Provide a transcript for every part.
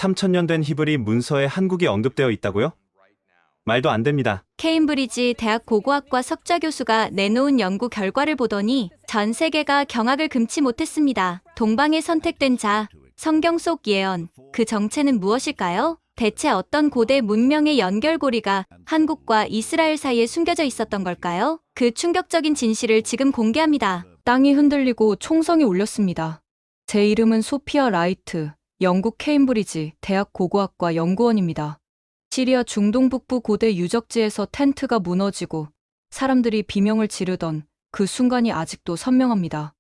3000년 된 히브리 문서에 한국이 언급되어 있다고요? 말도 안 됩니다. 케임브리지 대학 고고학과 석좌 교수가 내놓은 연구 결과를 보더니 전 세계가 경악을 금치 못했습니다. 동방에 선택된 자, 성경 속 예언, 그 정체는 무엇일까요? 대체 어떤 고대 문명의 연결고리가 한국과 이스라엘 사이에 숨겨져 있었던 걸까요? 그 충격적인 진실을 지금 공개합니다. 땅이 흔들리고 총성이 울렸습니다. 제 이름은 소피아 라이트, 영국 케임브리지 대학 고고학과 연구원입니다. 시리아 중동 북부 고대 유적지에서 텐트가 무너지고 사람들이 비명을 지르던 그 순간이 아직도 선명합니다.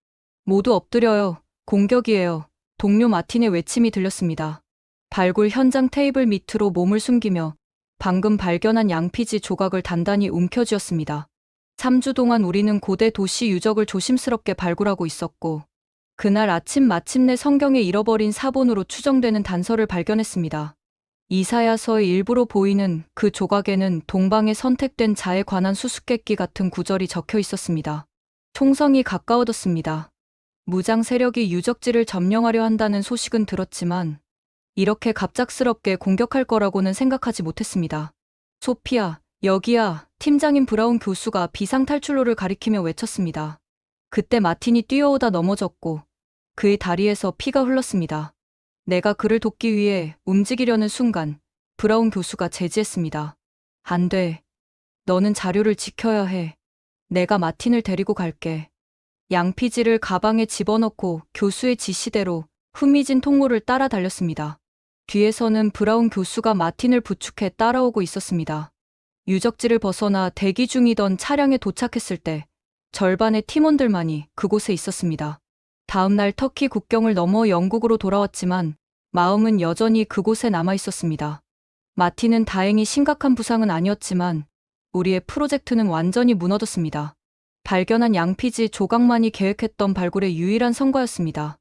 모두 엎드려요. 공격이에요. 동료 마틴의 외침이 들렸습니다. 발굴 현장 테이블 밑으로 몸을 숨기며 방금 발견한 양피지 조각을 단단히 움켜쥐었습니다. 3주 동안 우리는 고대 도시 유적을 조심스럽게 발굴하고 있었고, 그날 아침 마침내 성경에 잃어버린 사본으로 추정되는 단서를 발견했습니다. 이사야서의 일부로 보이는 그 조각에는 동방에 선택된 자에 관한 수수께끼 같은 구절이 적혀 있었습니다. 총성이 가까워졌습니다. 무장 세력이 유적지를 점령하려 한다는 소식은 들었지만 이렇게 갑작스럽게 공격할 거라고는 생각하지 못했습니다. 소피아, 여기야. 팀장인 브라운 교수가 비상탈출로를 가리키며 외쳤습니다. 그때 마틴이 뛰어오다 넘어졌고 그의 다리에서 피가 흘렀습니다. 내가 그를 돕기 위해 움직이려는 순간 브라운 교수가 제지했습니다. 안 돼. 너는 자료를 지켜야 해. 내가 마틴을 데리고 갈게. 양피지를 가방에 집어넣고 교수의 지시대로 흐미진 통로를 따라 달렸습니다. 뒤에서는 브라운 교수가 마틴을 부축해 따라오고 있었습니다. 유적지를 벗어나 대기 중이던 차량에 도착했을 때 절반의 팀원들만이 그곳에 있었습니다. 다음 날 터키 국경을 넘어 영국으로 돌아왔지만 마음은 여전히 그곳에 남아 있었습니다. 마틴은 다행히 심각한 부상은 아니었지만 우리의 프로젝트는 완전히 무너졌습니다. 발견한 양피지 조각만이 계획했던 발굴의 유일한 성과였습니다.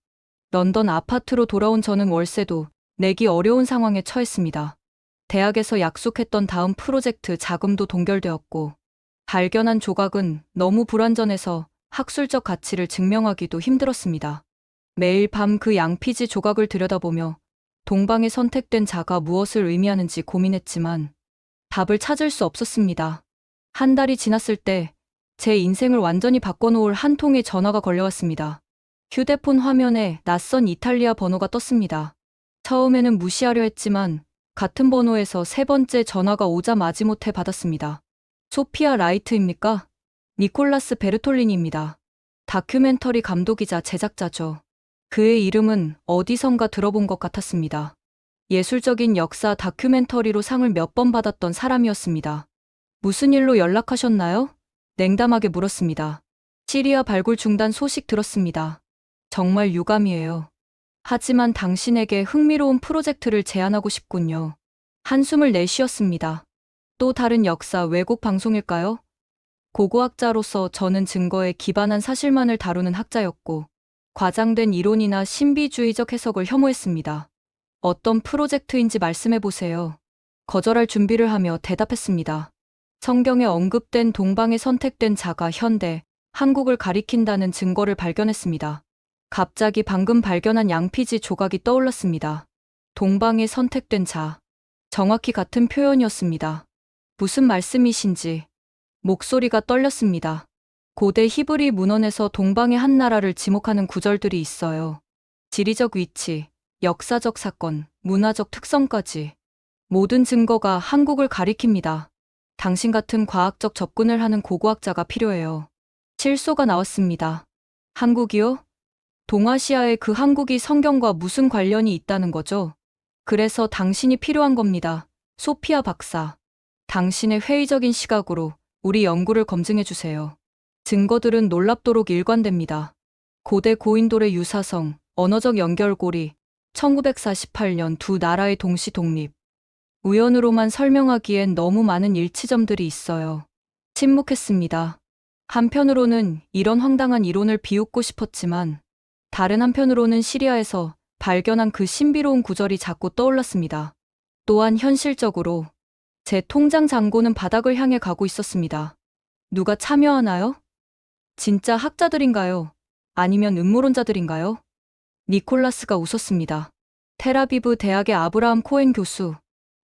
런던 아파트로 돌아온 저는 월세도 내기 어려운 상황에 처했습니다. 대학에서 약속했던 다음 프로젝트 자금도 동결되었고, 발견한 조각은 너무 불완전해서 학술적 가치를 증명하기도 힘들었습니다. 매일 밤 그 양피지 조각을 들여다보며 동방에 선택된 자가 무엇을 의미하는지 고민했지만 답을 찾을 수 없었습니다. 한 달이 지났을 때 제 인생을 완전히 바꿔놓을 한 통의 전화가 걸려왔습니다. 휴대폰 화면에 낯선 이탈리아 번호가 떴습니다. 처음에는 무시하려 했지만 같은 번호에서 세 번째 전화가 오자 마지못해 받았습니다. 소피아 라이트입니까? 니콜라스 베르톨리니입니다. 다큐멘터리 감독이자 제작자죠. 그의 이름은 어디선가 들어본 것 같았습니다. 예술적인 역사 다큐멘터리로 상을 몇 번 받았던 사람이었습니다. 무슨 일로 연락하셨나요? 냉담하게 물었습니다. 시리아 발굴 중단 소식 들었습니다. 정말 유감이에요. 하지만 당신에게 흥미로운 프로젝트를 제안하고 싶군요. 한숨을 내쉬었습니다. 또 다른 역사 왜곡 방송일까요? 고고학자로서 저는 증거에 기반한 사실만을 다루는 학자였고, 과장된 이론이나 신비주의적 해석을 혐오했습니다. 어떤 프로젝트인지 말씀해보세요. 거절할 준비를 하며 대답했습니다. 성경에 언급된 동방에 선택된 자가 현대, 한국을 가리킨다는 증거를 발견했습니다. 갑자기 방금 발견한 양피지 조각이 떠올랐습니다. 동방에 선택된 자. 정확히 같은 표현이었습니다. 무슨 말씀이신지. 목소리가 떨렸습니다. 고대 히브리 문헌에서 동방의 한 나라를 지목하는 구절들이 있어요. 지리적 위치, 역사적 사건, 문화적 특성까지. 모든 증거가 한국을 가리킵니다. 당신 같은 과학적 접근을 하는 고고학자가 필요해요. 실소가 나왔습니다. 한국이요? 동아시아의 그 한국이 성경과 무슨 관련이 있다는 거죠? 그래서 당신이 필요한 겁니다. 소피아 박사. 당신의 회의적인 시각으로 우리 연구를 검증해 주세요. 증거들은 놀랍도록 일관됩니다. 고대 고인돌의 유사성, 언어적 연결고리, 1948년 두 나라의 동시 독립. 우연으로만 설명하기엔 너무 많은 일치점들이 있어요. 침묵했습니다. 한편으로는 이런 황당한 이론을 비웃고 싶었지만 다른 한편으로는 시리아에서 발견한 그 신비로운 구절이 자꾸 떠올랐습니다. 또한 현실적으로 제 통장 잔고는 바닥을 향해 가고 있었습니다. 누가 참여하나요? 진짜 학자들인가요? 아니면 음모론자들인가요? 니콜라스가 웃었습니다. 테라비브 대학의 아브라함 코엔 교수,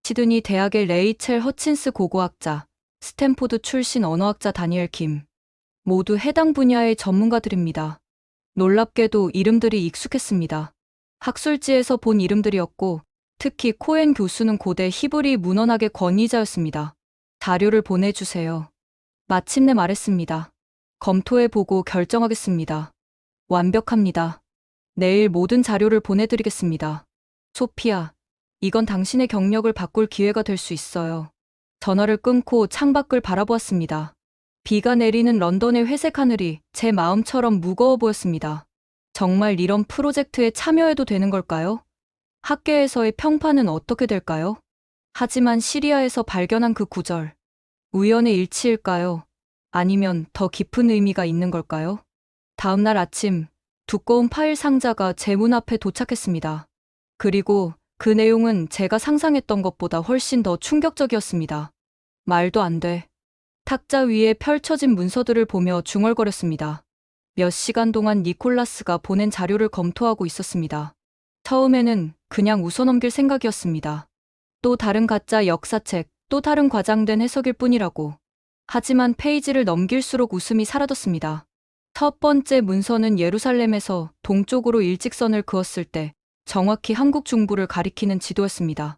시드니 대학의 레이첼 허친스 고고학자, 스탠포드 출신 언어학자 다니엘 김. 모두 해당 분야의 전문가들입니다. 놀랍게도 이름들이 익숙했습니다. 학술지에서 본 이름들이었고, 특히 코엔 교수는 고대 히브리 문헌학의 권위자였습니다. 자료를 보내주세요. 마침내 말했습니다. 검토해보고 결정하겠습니다. 완벽합니다. 내일 모든 자료를 보내드리겠습니다. 소피아, 이건 당신의 경력을 바꿀 기회가 될 수 있어요. 전화를 끊고 창밖을 바라보았습니다. 비가 내리는 런던의 회색 하늘이 제 마음처럼 무거워 보였습니다. 정말 이런 프로젝트에 참여해도 되는 걸까요? 학계에서의 평판은 어떻게 될까요? 하지만 시리아에서 발견한 그 구절, 우연의 일치일까요? 아니면 더 깊은 의미가 있는 걸까요? 다음 날 아침, 두꺼운 파일 상자가 제 문 앞에 도착했습니다. 그리고 그 내용은 제가 상상했던 것보다 훨씬 더 충격적이었습니다. 말도 안 돼. 탁자 위에 펼쳐진 문서들을 보며 중얼거렸습니다. 몇 시간 동안 니콜라스가 보낸 자료를 검토하고 있었습니다. 처음에는 그냥 웃어넘길 생각이었습니다. 또 다른 가짜 역사책, 또 다른 과장된 해석일 뿐이라고. 하지만 페이지를 넘길수록 웃음이 사라졌습니다. 첫 번째 문서는 예루살렘에서 동쪽으로 일직선을 그었을 때 정확히 한국 중부를 가리키는 지도였습니다.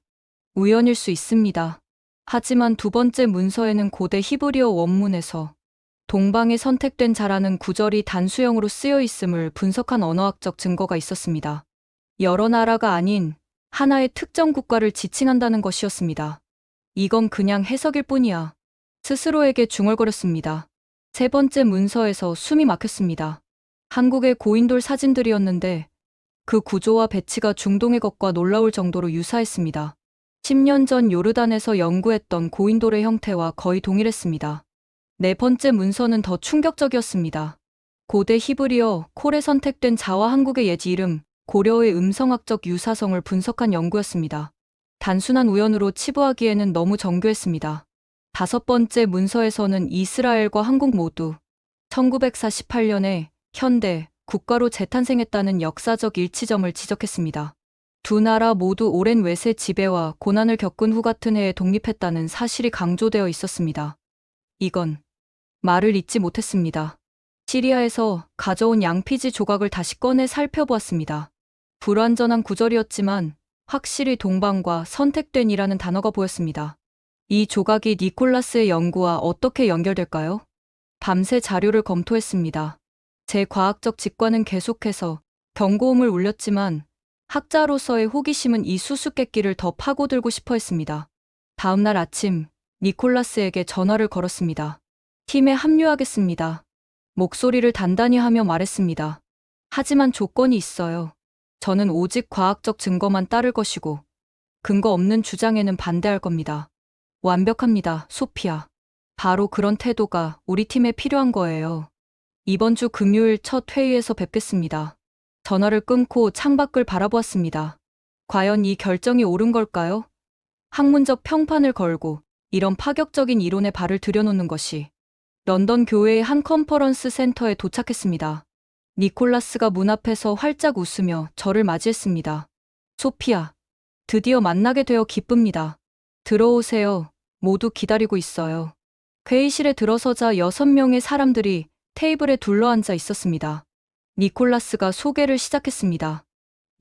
우연일 수 있습니다. 하지만 두 번째 문서에는 고대 히브리어 원문에서 동방에 선택된 자라는 구절이 단수형으로 쓰여 있음을 분석한 언어학적 증거가 있었습니다. 여러 나라가 아닌 하나의 특정 국가를 지칭한다는 것이었습니다. 이건 그냥 해석일 뿐이야. 스스로에게 중얼거렸습니다. 세 번째 문서에서 숨이 막혔습니다. 한국의 고인돌 사진들이었는데 그 구조와 배치가 중동의 것과 놀라울 정도로 유사했습니다. 10년 전 요르단에서 연구했던 고인돌의 형태와 거의 동일했습니다. 네 번째 문서는 더 충격적이었습니다. 고대 히브리어 콜에 선택된 자와 한국의 옛 이름, 고려의 음성학적 유사성을 분석한 연구였습니다. 단순한 우연으로 치부하기에는 너무 정교했습니다. 다섯 번째 문서에서는 이스라엘과 한국 모두 1948년에 현대 국가로 재탄생했다는 역사적 일치점을 지적했습니다. 두 나라 모두 오랜 외세 지배와 고난을 겪은 후 같은 해에 독립했다는 사실이 강조되어 있었습니다. 이건 말을 잇지 못했습니다. 시리아에서 가져온 양피지 조각을 다시 꺼내 살펴보았습니다. 불완전한 구절이었지만 확실히 동방과 선택된이라는 단어가 보였습니다. 이 조각이 니콜라스의 연구와 어떻게 연결될까요? 밤새 자료를 검토했습니다. 제 과학적 직관은 계속해서 경고음을 울렸지만 학자로서의 호기심은 이 수수께끼를 더 파고들고 싶어 했습니다. 다음 날 아침, 니콜라스에게 전화를 걸었습니다. 팀에 합류하겠습니다. 목소리를 단단히 하며 말했습니다. 하지만 조건이 있어요. 저는 오직 과학적 증거만 따를 것이고 근거 없는 주장에는 반대할 겁니다. 완벽합니다, 소피아. 바로 그런 태도가 우리 팀에 필요한 거예요. 이번 주 금요일 첫 회의에서 뵙겠습니다. 전화를 끊고 창밖을 바라보았습니다. 과연 이 결정이 옳은 걸까요? 학문적 평판을 걸고 이런 파격적인 이론에 발을 들여놓는 것이. 런던 교회의 한 컨퍼런스 센터에 도착했습니다. 니콜라스가 문 앞에서 활짝 웃으며 저를 맞이했습니다. 소피아, 드디어 만나게 되어 기쁩니다. 들어오세요. 모두 기다리고 있어요. 회의실에 들어서자 6명의 사람들이 테이블에 둘러앉아 있었습니다. 니콜라스가 소개를 시작했습니다.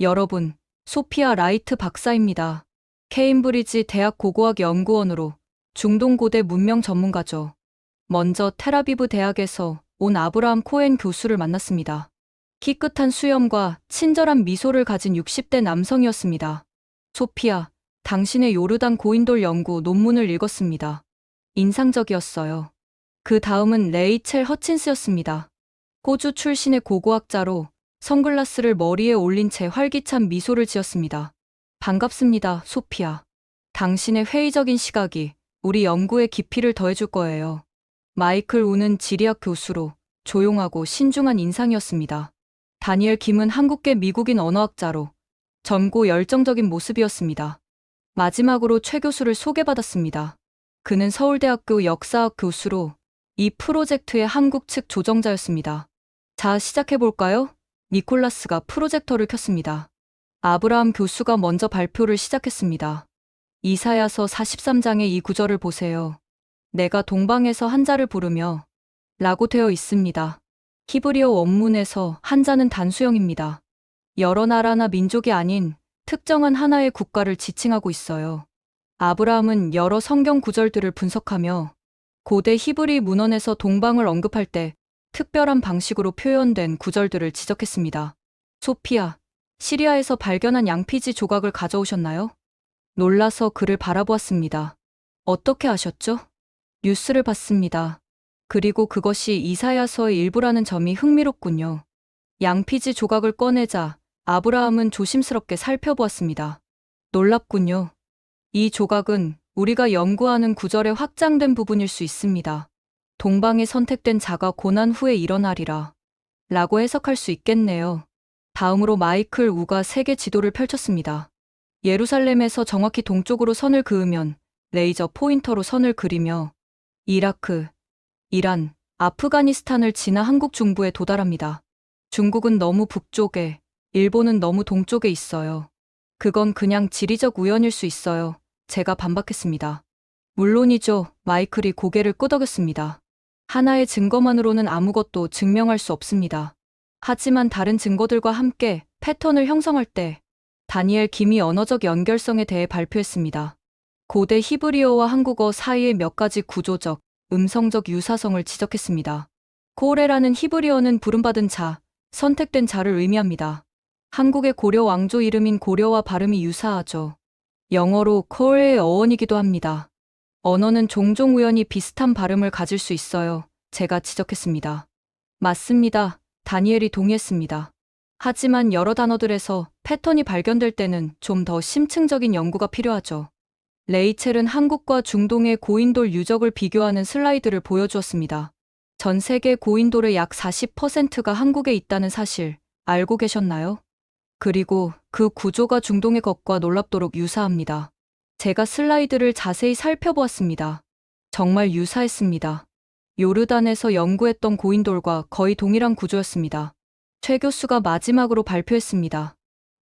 여러분, 소피아 라이트 박사입니다. 케임브리지 대학 고고학 연구원으로 중동 고대 문명 전문가죠. 먼저 텔아비브 대학에서 온 아브라함 코엔 교수를 만났습니다. 키끗한 수염과 친절한 미소를 가진 60대 남성이었습니다. 소피아, 당신의 요르단 고인돌 연구 논문을 읽었습니다. 인상적이었어요. 그 다음은 레이첼 허친스였습니다. 호주 출신의 고고학자로 선글라스를 머리에 올린 채 활기찬 미소를 지었습니다. 반갑습니다, 소피아. 당신의 회의적인 시각이 우리 연구의 깊이를 더해줄 거예요. 마이클 우는 지리학 교수로 조용하고 신중한 인상이었습니다. 다니엘 김은 한국계 미국인 언어학자로 젊고 열정적인 모습이었습니다. 마지막으로 최 교수를 소개받았습니다. 그는 서울대학교 역사학 교수로 이 프로젝트의 한국 측 조정자였습니다. 자, 시작해볼까요? 니콜라스가 프로젝터를 켰습니다. 아브라함 교수가 먼저 발표를 시작했습니다. 이사야서 43장의 이 구절을 보세요. 내가 동방에서 한자를 부르며 라고 되어 있습니다. 히브리어 원문에서 한자는 단수형입니다. 여러 나라나 민족이 아닌 특정한 하나의 국가를 지칭하고 있어요. 아브라함은 여러 성경 구절들을 분석하며 고대 히브리 문헌에서 동방을 언급할 때 특별한 방식으로 표현된 구절들을 지적했습니다. 소피아, 시리아에서 발견한 양피지 조각을 가져오셨나요? 놀라서 그를 바라보았습니다. 어떻게 아셨죠? 뉴스를 봤습니다. 그리고 그것이 이사야서의 일부라는 점이 흥미롭군요. 양피지 조각을 꺼내자 아브라함은 조심스럽게 살펴보았습니다. 놀랍군요. 이 조각은 우리가 연구하는 구절의 확장된 부분일 수 있습니다. 동방에 선택된 자가 고난 후에 일어나리라 라고 해석할 수 있겠네요. 다음으로 마이클 우가 세계 지도를 펼쳤습니다. 예루살렘에서 정확히 동쪽으로 선을 그으면 레이저 포인터로 선을 그리며 이라크, 이란, 아프가니스탄을 지나 한국 중부에 도달합니다. 중국은 너무 북쪽에, 일본은 너무 동쪽에 있어요. 그건 그냥 지리적 우연일 수 있어요. 제가 반박했습니다. 물론이죠. 마이클이 고개를 끄덕였습니다. 하나의 증거만으로는 아무것도 증명할 수 없습니다. 하지만 다른 증거들과 함께 패턴을 형성할 때 다니엘 김이 언어적 연결성에 대해 발표했습니다. 고대 히브리어와 한국어 사이의 몇 가지 구조적, 음성적 유사성을 지적했습니다. 코레라는 히브리어는 부름받은 자, 선택된 자를 의미합니다. 한국의 고려 왕조 이름인 고려와 발음이 유사하죠. 영어로 코레의 어원이기도 합니다. 언어는 종종 우연히 비슷한 발음을 가질 수 있어요. 제가 지적했습니다. 맞습니다. 다니엘이 동의했습니다. 하지만 여러 단어들에서 패턴이 발견될 때는 좀 더 심층적인 연구가 필요하죠. 레이첼은 한국과 중동의 고인돌 유적을 비교하는 슬라이드를 보여주었습니다. 전 세계 고인돌의 약 40%가 한국에 있다는 사실 알고 계셨나요? 그리고 그 구조가 중동의 것과 놀랍도록 유사합니다. 제가 슬라이드를 자세히 살펴보았습니다. 정말 유사했습니다. 요르단에서 연구했던 고인돌과 거의 동일한 구조였습니다. 최 교수가 마지막으로 발표했습니다.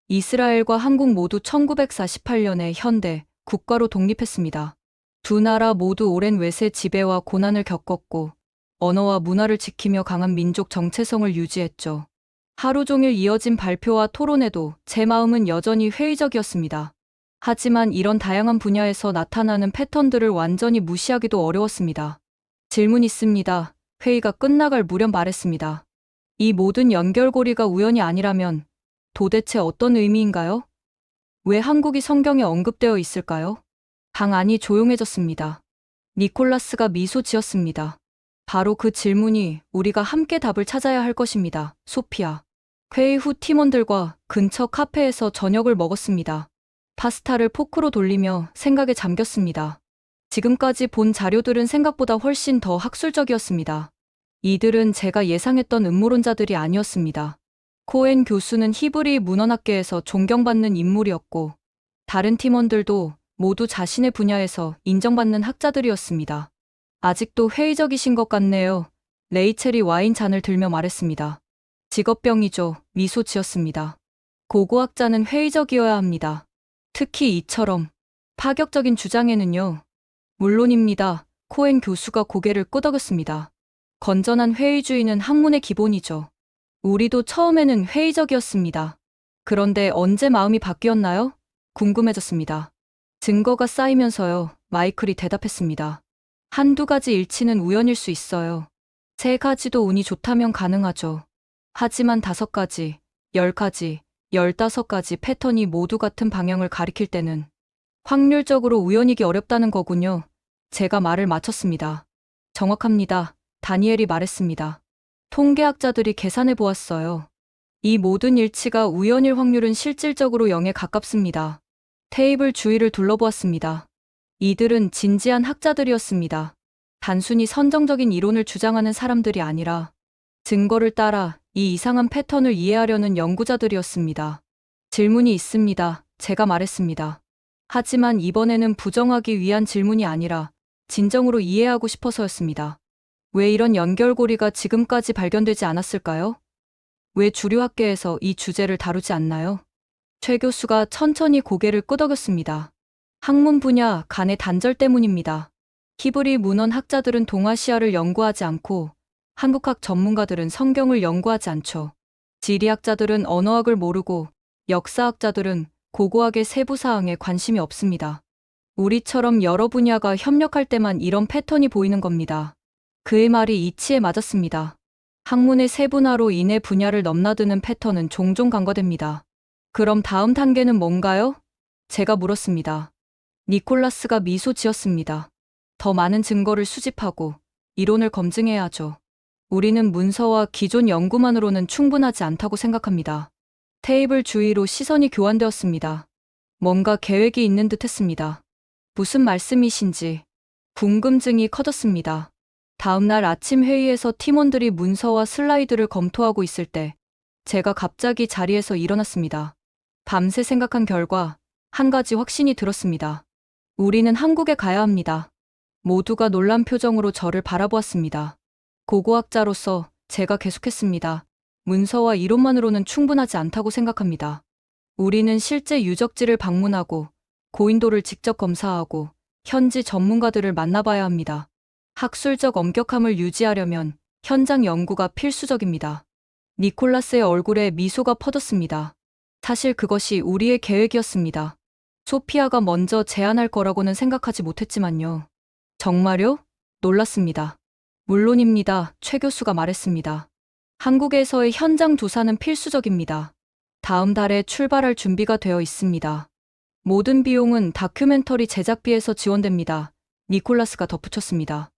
이스라엘과 한국 모두 1948년에 현대 국가로 독립했습니다. 두 나라 모두 오랜 외세 지배와 고난을 겪었고 언어와 문화를 지키며 강한 민족 정체성을 유지했죠. 하루 종일 이어진 발표와 토론에도 제 마음은 여전히 회의적이었습니다. 하지만 이런 다양한 분야에서 나타나는 패턴들을 완전히 무시하기도 어려웠습니다. 질문 있습니다. 회의가 끝나갈 무렵 말했습니다. 이 모든 연결고리가 우연이 아니라면 도대체 어떤 의미인가요? 왜 한국이 성경에 언급되어 있을까요? 방 안이 조용해졌습니다. 니콜라스가 미소 지었습니다. 바로 그 질문이 우리가 함께 답을 찾아야 할 것입니다. 소피아. 회의 후 팀원들과 근처 카페에서 저녁을 먹었습니다. 파스타를 포크로 돌리며 생각에 잠겼습니다. 지금까지 본 자료들은 생각보다 훨씬 더 학술적이었습니다. 이들은 제가 예상했던 음모론자들이 아니었습니다. 코엔 교수는 히브리 문헌학계에서 존경받는 인물이었고 다른 팀원들도 모두 자신의 분야에서 인정받는 학자들이었습니다. 아직도 회의적이신 것 같네요. 레이첼이 와인 잔을 들며 말했습니다. 직업병이죠. 미소 지었습니다. 고고학자는 회의적이어야 합니다. 특히 이처럼 파격적인 주장에는요. 물론입니다. 코엔 교수가 고개를 끄덕였습니다. 건전한 회의주의는 학문의 기본이죠. 우리도 처음에는 회의적이었습니다. 그런데 언제 마음이 바뀌었나요? 궁금해졌습니다. 증거가 쌓이면서요. 마이클이 대답했습니다. 한두 가지 일치는 우연일 수 있어요. 세 가지도 운이 좋다면 가능하죠. 하지만 5가지, 10가지, 15가지 패턴이 모두 같은 방향을 가리킬 때는 확률적으로 우연이기 어렵다는 거군요. 제가 말을 마쳤습니다. 정확합니다. 다니엘이 말했습니다. 통계학자들이 계산해 보았어요. 이 모든 일치가 우연일 확률은 실질적으로 0에 가깝습니다. 테이블 주위를 둘러보았습니다. 이들은 진지한 학자들이었습니다. 단순히 선정적인 이론을 주장하는 사람들이 아니라 증거를 따라 이 이상한 패턴을 이해하려는 연구자들이었습니다. 질문이 있습니다. 제가 말했습니다. 하지만 이번에는 부정하기 위한 질문이 아니라 진정으로 이해하고 싶어서였습니다. 왜 이런 연결고리가 지금까지 발견되지 않았을까요? 왜 주류 학계에서 이 주제를 다루지 않나요? 최 교수가 천천히 고개를 끄덕였습니다. 학문 분야 간의 단절 때문입니다. 히브리 문헌 학자들은 동아시아를 연구하지 않고 한국학 전문가들은 성경을 연구하지 않죠. 지리학자들은 언어학을 모르고 역사학자들은 고고학의 세부 사항에 관심이 없습니다. 우리처럼 여러 분야가 협력할 때만 이런 패턴이 보이는 겁니다. 그의 말이 이치에 맞았습니다. 학문의 세분화로 인해 분야를 넘나드는 패턴은 종종 간과됩니다. 그럼 다음 단계는 뭔가요? 제가 물었습니다. 니콜라스가 미소 지었습니다. 더 많은 증거를 수집하고 이론을 검증해야 하죠. 우리는 문서와 기존 연구만으로는 충분하지 않다고 생각합니다. 테이블 주위로 시선이 교환되었습니다. 뭔가 계획이 있는 듯 했습니다. 무슨 말씀이신지 궁금증이 커졌습니다. 다음 날 아침 회의에서 팀원들이 문서와 슬라이드를 검토하고 있을 때 제가 갑자기 자리에서 일어났습니다. 밤새 생각한 결과 한 가지 확신이 들었습니다. 우리는 한국에 가야 합니다. 모두가 놀란 표정으로 저를 바라보았습니다. 고고학자로서 제가 계속했습니다. 문서와 이론만으로는 충분하지 않다고 생각합니다. 우리는 실제 유적지를 방문하고 고인돌을 직접 검사하고 현지 전문가들을 만나봐야 합니다. 학술적 엄격함을 유지하려면 현장 연구가 필수적입니다. 니콜라스의 얼굴에 미소가 퍼졌습니다. 사실 그것이 우리의 계획이었습니다. 소피아가 먼저 제안할 거라고는 생각하지 못했지만요. 정말요? 놀랐습니다. 물론입니다. 최 교수가 말했습니다. 한국에서의 현장 조사는 필수적입니다. 다음 달에 출발할 준비가 되어 있습니다. 모든 비용은 다큐멘터리 제작비에서 지원됩니다. 니콜라스가 덧붙였습니다.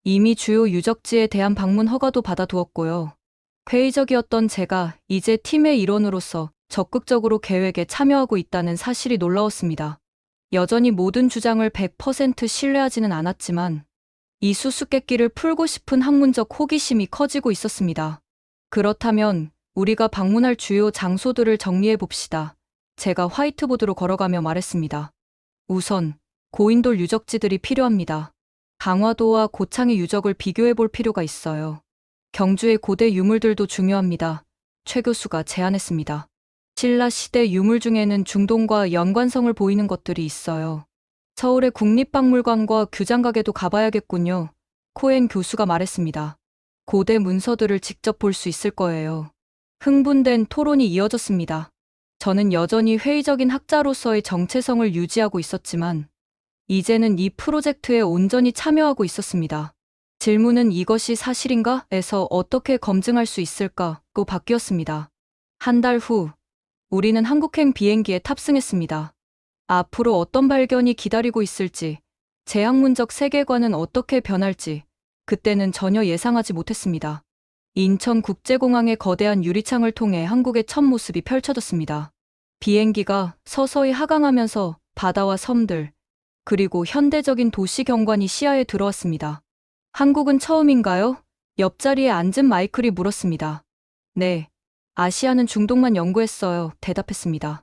이미 주요 유적지에 대한 방문 허가도 받아두었고요. 회의적이었던 제가 이제 팀의 일원으로서 적극적으로 계획에 참여하고 있다는 사실이 놀라웠습니다. 여전히 모든 주장을 100% 신뢰하지는 않았지만 이 수수께끼를 풀고 싶은 학문적 호기심이 커지고 있었습니다. 그렇다면 우리가 방문할 주요 장소들을 정리해 봅시다. 제가 화이트보드로 걸어가며 말했습니다. 우선 고인돌 유적지들이 필요합니다. 강화도와 고창의 유적을 비교해 볼 필요가 있어요. 경주의 고대 유물들도 중요합니다. 최 교수가 제안했습니다. 신라 시대 유물 중에는 중동과 연관성을 보이는 것들이 있어요. 서울의 국립박물관과 규장각에도 가봐야겠군요. 코엔 교수가 말했습니다. 고대 문서들을 직접 볼 수 있을 거예요. 흥분된 토론이 이어졌습니다. 저는 여전히 회의적인 학자로서의 정체성을 유지하고 있었지만 이제는 이 프로젝트에 온전히 참여하고 있었습니다. 질문은 이것이 사실인가? 에서 어떻게 검증할 수 있을까?로 바뀌었습니다. 한 달 후, 우리는 한국행 비행기에 탑승했습니다. 앞으로 어떤 발견이 기다리고 있을지, 제 학문적 세계관은 어떻게 변할지, 그때는 전혀 예상하지 못했습니다. 인천국제공항의 거대한 유리창을 통해 한국의 첫 모습이 펼쳐졌습니다. 비행기가 서서히 하강하면서 바다와 섬들, 그리고 현대적인 도시 경관이 시야에 들어왔습니다. 한국은 처음인가요? 옆자리에 앉은 마이클이 물었습니다. 네, 아시아는 중동만 연구했어요. 대답했습니다.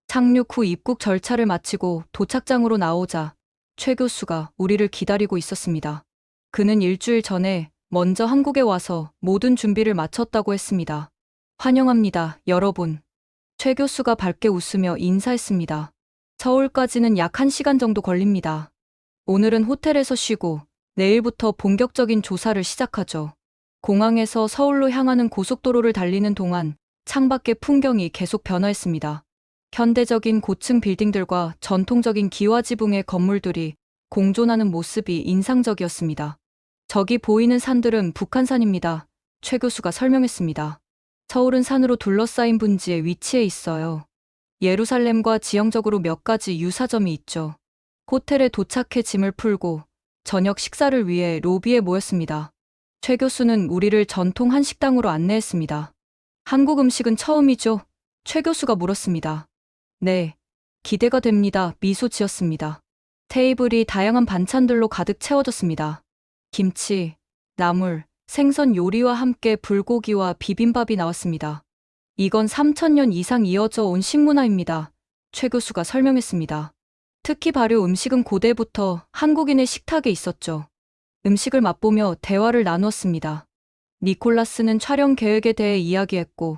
착륙 후 입국 절차를 마치고 도착장으로 나오자 최 교수가 우리를 기다리고 있었습니다. 그는 일주일 전에 먼저 한국에 와서 모든 준비를 마쳤다고 했습니다. 환영합니다, 여러분. 최 교수가 밝게 웃으며 인사했습니다. 서울까지는 약 1시간 정도 걸립니다. 오늘은 호텔에서 쉬고 내일부터 본격적인 조사를 시작하죠. 공항에서 서울로 향하는 고속도로를 달리는 동안 창밖의 풍경이 계속 변화했습니다. 현대적인 고층 빌딩들과 전통적인 기와지붕의 건물들이 공존하는 모습이 인상적이었습니다. 저기 보이는 산들은 북한산입니다. 최 교수가 설명했습니다. 서울은 산으로 둘러싸인 분지에 위치해 있어요. 예루살렘과 지형적으로 몇 가지 유사점이 있죠. 호텔에 도착해 짐을 풀고 저녁 식사를 위해 로비에 모였습니다. 최 교수는 우리를 전통 한식당으로 안내했습니다. 한국 음식은 처음이죠? 최 교수가 물었습니다. 네, 기대가 됩니다. 미소 지었습니다. 테이블이 다양한 반찬들로 가득 채워졌습니다. 김치, 나물, 생선 요리와 함께 불고기와 비빔밥이 나왔습니다. 이건 3,000년 이상 이어져 온 식문화입니다. 최 교수가 설명했습니다. 특히 발효 음식은 고대부터 한국인의 식탁에 있었죠. 음식을 맛보며 대화를 나누었습니다. 니콜라스는 촬영 계획에 대해 이야기했고,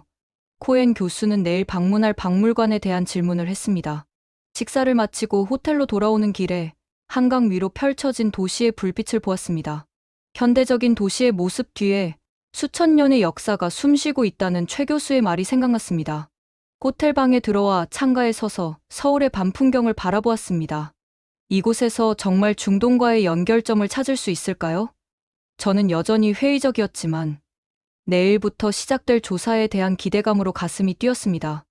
코엔 교수는 내일 방문할 박물관에 대한 질문을 했습니다. 식사를 마치고 호텔로 돌아오는 길에 한강 위로 펼쳐진 도시의 불빛을 보았습니다. 현대적인 도시의 모습 뒤에 수천 년의 역사가 숨쉬고 있다는 최 교수의 말이 생각났습니다. 호텔 방에 들어와 창가에 서서 서울의 밤 풍경을 바라보았습니다. 이곳에서 정말 중동과의 연결점을 찾을 수 있을까요? 저는 여전히 회의적이었지만 내일부터 시작될 조사에 대한 기대감으로 가슴이 뛰었습니다.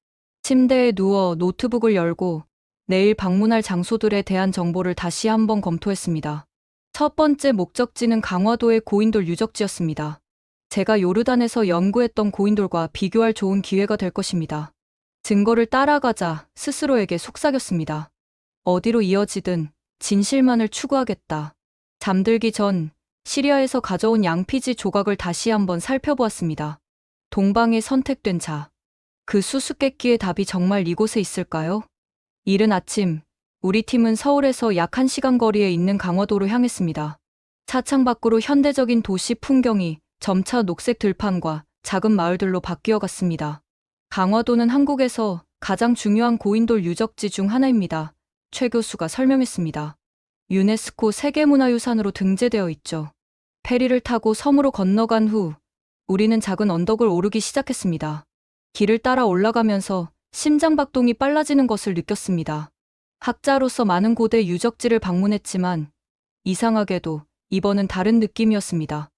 침대에 누워 노트북을 열고 내일 방문할 장소들에 대한 정보를 다시 한번 검토했습니다. 첫 번째 목적지는 강화도의 고인돌 유적지였습니다. 제가 요르단에서 연구했던 고인돌과 비교할 좋은 기회가 될 것입니다. 증거를 따라가자 스스로에게 속삭였습니다. 어디로 이어지든 진실만을 추구하겠다. 잠들기 전 시리아에서 가져온 양피지 조각을 다시 한번 살펴보았습니다. 동방에 선택된 자. 그 수수께끼의 답이 정말 이곳에 있을까요? 이른 아침, 우리 팀은 서울에서 약 1시간 거리에 있는 강화도로 향했습니다. 차창 밖으로 현대적인 도시 풍경이 점차 녹색 들판과 작은 마을들로 바뀌어 갔습니다. 강화도는 한국에서 가장 중요한 고인돌 유적지 중 하나입니다. 최 교수가 설명했습니다. 유네스코 세계문화유산으로 등재되어 있죠. 페리를 타고 섬으로 건너간 후 우리는 작은 언덕을 오르기 시작했습니다. 길을 따라 올라가면서 심장박동이 빨라지는 것을 느꼈습니다. 학자로서 많은 고대 유적지를 방문했지만 이상하게도 이번은 다른 느낌이었습니다.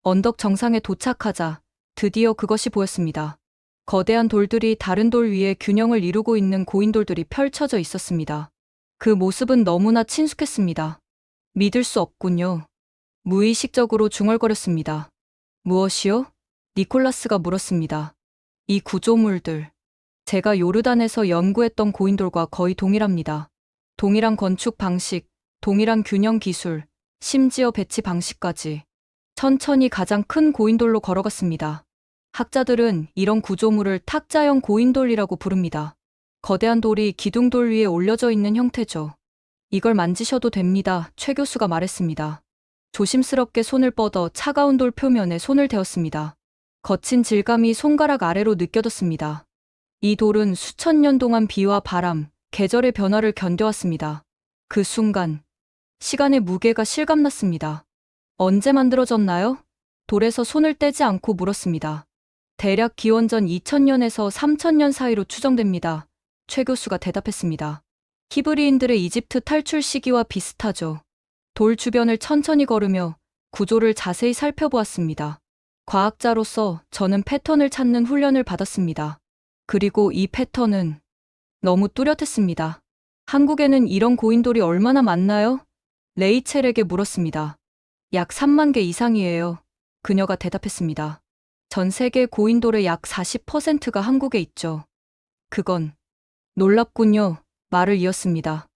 언덕 정상에 도착하자 드디어 그것이 보였습니다. 거대한 돌들이 다른 돌 위에 균형을 이루고 있는 고인돌들이 펼쳐져 있었습니다. 그 모습은 너무나 친숙했습니다. 믿을 수 없군요. 무의식적으로 중얼거렸습니다. 무엇이요? 니콜라스가 물었습니다. 이 구조물들. 제가 요르단에서 연구했던 고인돌과 거의 동일합니다. 동일한 건축 방식, 동일한 균형 기술, 심지어 배치 방식까지. 천천히 가장 큰 고인돌로 걸어갔습니다. 학자들은 이런 구조물을 탁자형 고인돌이라고 부릅니다. 거대한 돌이 기둥돌 위에 올려져 있는 형태죠. 이걸 만지셔도 됩니다. 최 교수가 말했습니다. 조심스럽게 손을 뻗어 차가운 돌 표면에 손을 대었습니다. 거친 질감이 손가락 아래로 느껴졌습니다. 이 돌은 수천 년 동안 비와 바람, 계절의 변화를 견뎌왔습니다. 그 순간, 시간의 무게가 실감났습니다. 언제 만들어졌나요? 돌에서 손을 떼지 않고 물었습니다. 대략 기원전 2000년에서 3000년 사이로 추정됩니다. 최 교수가 대답했습니다. 히브리인들의 이집트 탈출 시기와 비슷하죠. 돌 주변을 천천히 걸으며 구조를 자세히 살펴보았습니다. 과학자로서 저는 패턴을 찾는 훈련을 받았습니다. 그리고 이 패턴은 너무 뚜렷했습니다. 한국에는 이런 고인돌이 얼마나 많나요? 레이첼에게 물었습니다. 약 3만 개 이상이에요. 그녀가 대답했습니다. 전 세계 고인돌의 약 40%가 한국에 있죠. 그건 놀랍군요. 말을 이었습니다.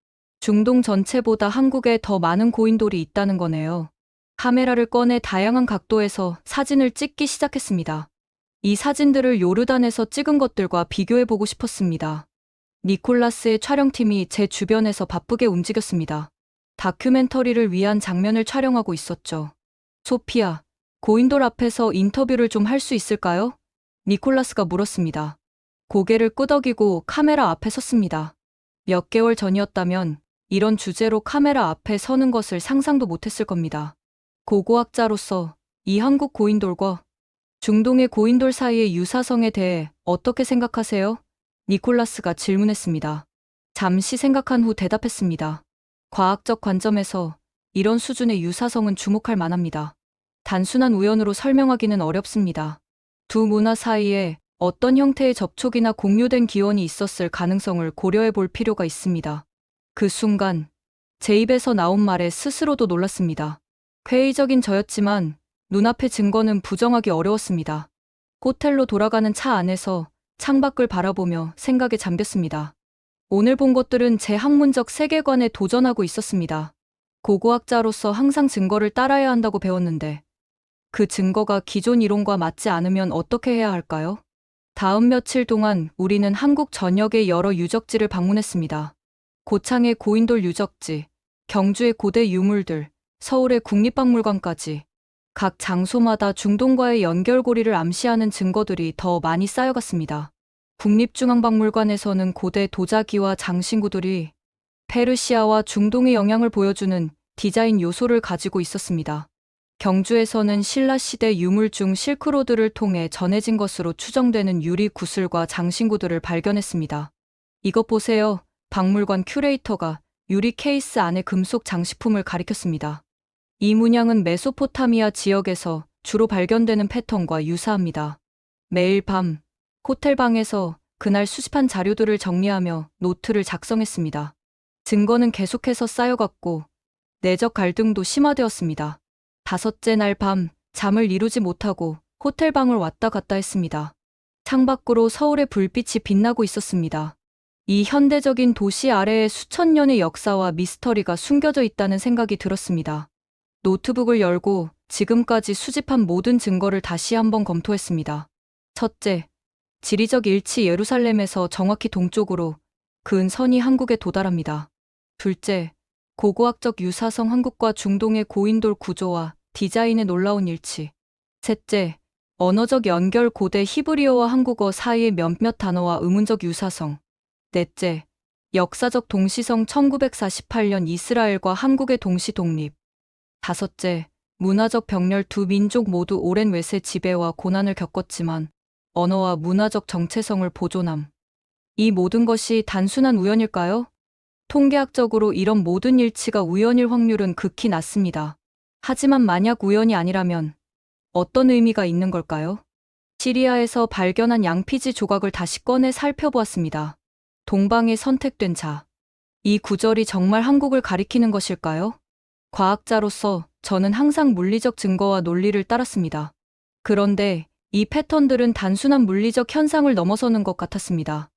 중동 전체보다 한국에 더 많은 고인돌이 있다는 거네요. 카메라를 꺼내 다양한 각도에서 사진을 찍기 시작했습니다. 이 사진들을 요르단에서 찍은 것들과 비교해보고 싶었습니다. 니콜라스의 촬영팀이 제 주변에서 바쁘게 움직였습니다. 다큐멘터리를 위한 장면을 촬영하고 있었죠. 소피아, 고인돌 앞에서 인터뷰를 좀 할 수 있을까요? 니콜라스가 물었습니다. 고개를 끄덕이고 카메라 앞에 섰습니다. 몇 개월 전이었다면 이런 주제로 카메라 앞에 서는 것을 상상도 못했을 겁니다. 고고학자로서 이 한국 고인돌과 중동의 고인돌 사이의 유사성에 대해 어떻게 생각하세요? 니콜라스가 질문했습니다. 잠시 생각한 후 대답했습니다. 과학적 관점에서 이런 수준의 유사성은 주목할 만합니다. 단순한 우연으로 설명하기는 어렵습니다. 두 문화 사이에 어떤 형태의 접촉이나 공유된 기원이 있었을 가능성을 고려해 볼 필요가 있습니다. 그 순간 제 입에서 나온 말에 스스로도 놀랐습니다. 회의적인 저였지만 눈앞의 증거는 부정하기 어려웠습니다. 호텔로 돌아가는 차 안에서 창밖을 바라보며 생각에 잠겼습니다. 오늘 본 것들은 제 학문적 세계관에 도전하고 있었습니다. 고고학자로서 항상 증거를 따라야 한다고 배웠는데 그 증거가 기존 이론과 맞지 않으면 어떻게 해야 할까요? 다음 며칠 동안 우리는 한국 전역의 여러 유적지를 방문했습니다. 고창의 고인돌 유적지, 경주의 고대 유물들, 서울의 국립박물관까지 각 장소마다 중동과의 연결고리를 암시하는 증거들이 더 많이 쌓여갔습니다. 국립중앙박물관에서는 고대 도자기와 장신구들이 페르시아와 중동의 영향을 보여주는 디자인 요소를 가지고 있었습니다. 경주에서는 신라시대 유물 중 실크로드를 통해 전해진 것으로 추정되는 유리 구슬과 장신구들을 발견했습니다. 이것 보세요. 박물관 큐레이터가 유리 케이스 안에 금속 장식품을 가리켰습니다. 이 문양은 메소포타미아 지역에서 주로 발견되는 패턴과 유사합니다. 매일 밤 호텔 방에서 그날 수집한 자료들을 정리하며 노트를 작성했습니다. 증거는 계속해서 쌓여갔고 내적 갈등도 심화되었습니다. 다섯째 날 밤 잠을 이루지 못하고 호텔 방을 왔다 갔다 했습니다. 창밖으로 서울의 불빛이 빛나고 있었습니다. 이 현대적인 도시 아래에 수천 년의 역사와 미스터리가 숨겨져 있다는 생각이 들었습니다. 노트북을 열고 지금까지 수집한 모든 증거를 다시 한번 검토했습니다. 첫째, 지리적 일치 예루살렘에서 정확히 동쪽으로 근 선이 한국에 도달합니다. 둘째, 고고학적 유사성 한국과 중동의 고인돌 구조와 디자인의 놀라운 일치. 셋째, 언어적 연결 고대 히브리어와 한국어 사이의 몇몇 단어와 의문적 유사성. 넷째, 역사적 동시성 1948년 이스라엘과 한국의 동시 독립. 다섯째, 문화적 병렬 두 민족 모두 오랜 외세 지배와 고난을 겪었지만 언어와 문화적 정체성을 보존함. 이 모든 것이 단순한 우연일까요? 통계학적으로 이런 모든 일치가 우연일 확률은 극히 낮습니다. 하지만 만약 우연이 아니라면 어떤 의미가 있는 걸까요? 시리아에서 발견한 양피지 조각을 다시 꺼내 살펴보았습니다. 동방에 선택된 자. 이 구절이 정말 한국을 가리키는 것일까요? 과학자로서 저는 항상 물리적 증거와 논리를 따랐습니다. 그런데 이 패턴들은 단순한 물리적 현상을 넘어서는 것 같았습니다.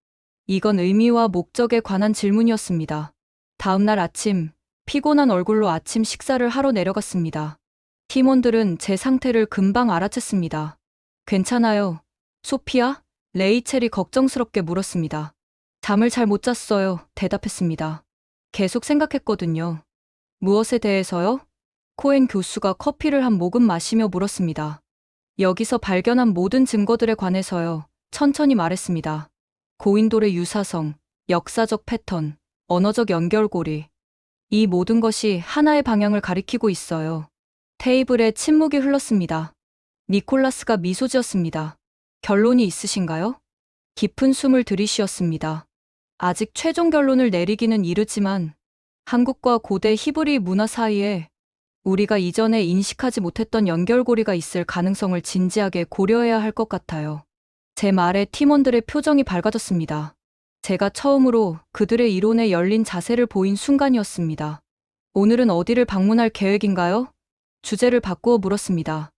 이건 의미와 목적에 관한 질문이었습니다. 다음 날 아침, 피곤한 얼굴로 아침 식사를 하러 내려갔습니다. 팀원들은 제 상태를 금방 알아챘습니다. 괜찮아요, 소피아? 레이첼이 걱정스럽게 물었습니다. 잠을 잘 못 잤어요, 대답했습니다. 계속 생각했거든요. 무엇에 대해서요? 코엔 교수가 커피를 한 모금 마시며 물었습니다. 여기서 발견한 모든 증거들에 관해서요, 천천히 말했습니다. 고인돌의 유사성, 역사적 패턴, 언어적 연결고리. 이 모든 것이 하나의 방향을 가리키고 있어요. 테이블에 침묵이 흘렀습니다. 니콜라스가 미소 지었습니다. 결론이 있으신가요? 깊은 숨을 들이쉬었습니다. 아직 최종 결론을 내리기는 이르지만 한국과 고대 히브리 문화 사이에 우리가 이전에 인식하지 못했던 연결고리가 있을 가능성을 진지하게 고려해야 할 것 같아요. 제 말에 팀원들의 표정이 밝아졌습니다. 제가 처음으로 그들의 이론에 열린 자세를 보인 순간이었습니다. 오늘은 어디를 방문할 계획인가요? 주제를 바꾸어 물었습니다.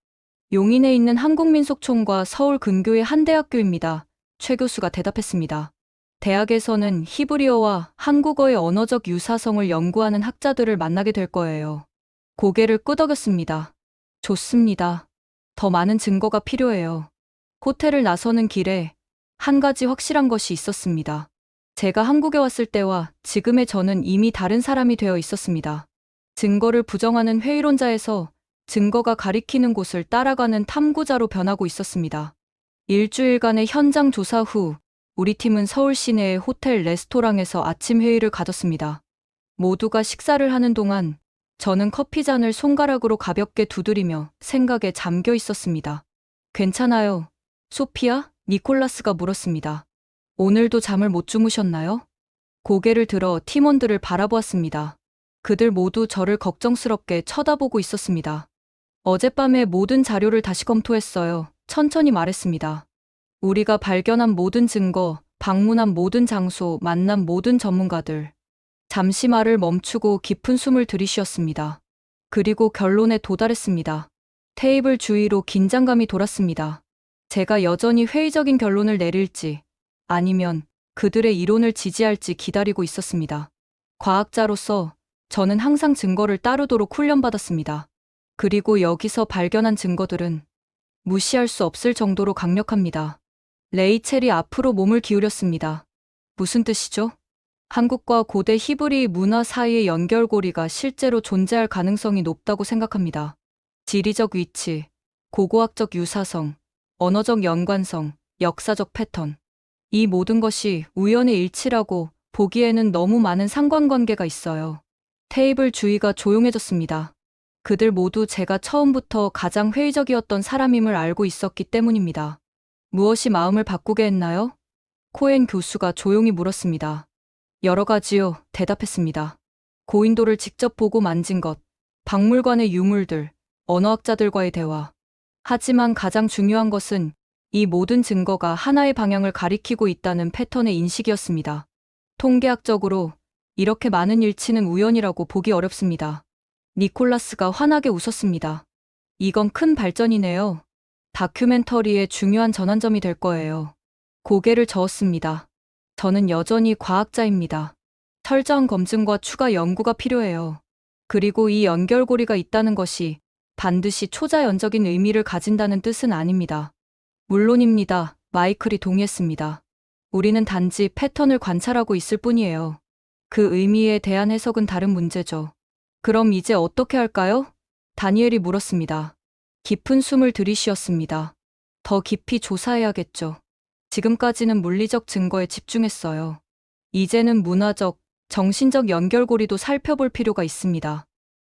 용인에 있는 한국민속촌과 서울 근교의 한 대학교입니다. 최 교수가 대답했습니다. 대학에서는 히브리어와 한국어의 언어적 유사성을 연구하는 학자들을 만나게 될 거예요. 고개를 끄덕였습니다. 좋습니다. 더 많은 증거가 필요해요. 호텔을 나서는 길에 한 가지 확실한 것이 있었습니다. 제가 한국에 왔을 때와 지금의 저는 이미 다른 사람이 되어 있었습니다. 증거를 부정하는 회의론자에서 증거가 가리키는 곳을 따라가는 탐구자로 변하고 있었습니다. 일주일간의 현장 조사 후 우리 팀은 서울 시내의 호텔 레스토랑에서 아침 회의를 가졌습니다. 모두가 식사를 하는 동안 저는 커피잔을 손가락으로 가볍게 두드리며 생각에 잠겨 있었습니다. 괜찮아요, 소피아? 니콜라스가 물었습니다. 오늘도 잠을 못 주무셨나요? 고개를 들어 팀원들을 바라보았습니다. 그들 모두 저를 걱정스럽게 쳐다보고 있었습니다. 어젯밤에 모든 자료를 다시 검토했어요. 천천히 말했습니다. 우리가 발견한 모든 증거, 방문한 모든 장소, 만난 모든 전문가들. 잠시 말을 멈추고 깊은 숨을 들이쉬었습니다. 그리고 결론에 도달했습니다. 테이블 주위로 긴장감이 돌았습니다. 제가 여전히 회의적인 결론을 내릴지 아니면 그들의 이론을 지지할지 기다리고 있었습니다. 과학자로서 저는 항상 증거를 따르도록 훈련받았습니다. 그리고 여기서 발견한 증거들은 무시할 수 없을 정도로 강력합니다. 레이첼이 앞으로 몸을 기울였습니다. 무슨 뜻이죠? 한국과 고대 히브리 문화 사이의 연결고리가 실제로 존재할 가능성이 높다고 생각합니다. 지리적 위치, 고고학적 유사성, 언어적 연관성, 역사적 패턴. 이 모든 것이 우연의 일치라고 보기에는 너무 많은 상관관계가 있어요. 테이블 주위가 조용해졌습니다. 그들 모두 제가 처음부터 가장 회의적이었던 사람임을 알고 있었기 때문입니다. 무엇이 마음을 바꾸게 했나요? 코엔 교수가 조용히 물었습니다. 여러 가지요, 대답했습니다. 고인돌을 직접 보고 만진 것, 박물관의 유물들, 언어학자들과의 대화. 하지만 가장 중요한 것은 이 모든 증거가 하나의 방향을 가리키고 있다는 패턴의 인식이었습니다. 통계학적으로 이렇게 많은 일치는 우연이라고 보기 어렵습니다. 니콜라스가 환하게 웃었습니다. 이건 큰 발전이네요. 다큐멘터리의 중요한 전환점이 될 거예요. 고개를 저었습니다. 저는 여전히 과학자입니다. 철저한 검증과 추가 연구가 필요해요. 그리고 이 연결고리가 있다는 것이 반드시 초자연적인 의미를 가진다는 뜻은 아닙니다. 물론입니다. 마이클이 동의했습니다. 우리는 단지 패턴을 관찰하고 있을 뿐이에요. 그 의미에 대한 해석은 다른 문제죠. 그럼 이제 어떻게 할까요? 다니엘이 물었습니다. 깊은 숨을 들이쉬었습니다. 더 깊이 조사해야겠죠. 지금까지는 물리적 증거에 집중했어요. 이제는 문화적, 정신적 연결고리도 살펴볼 필요가 있습니다.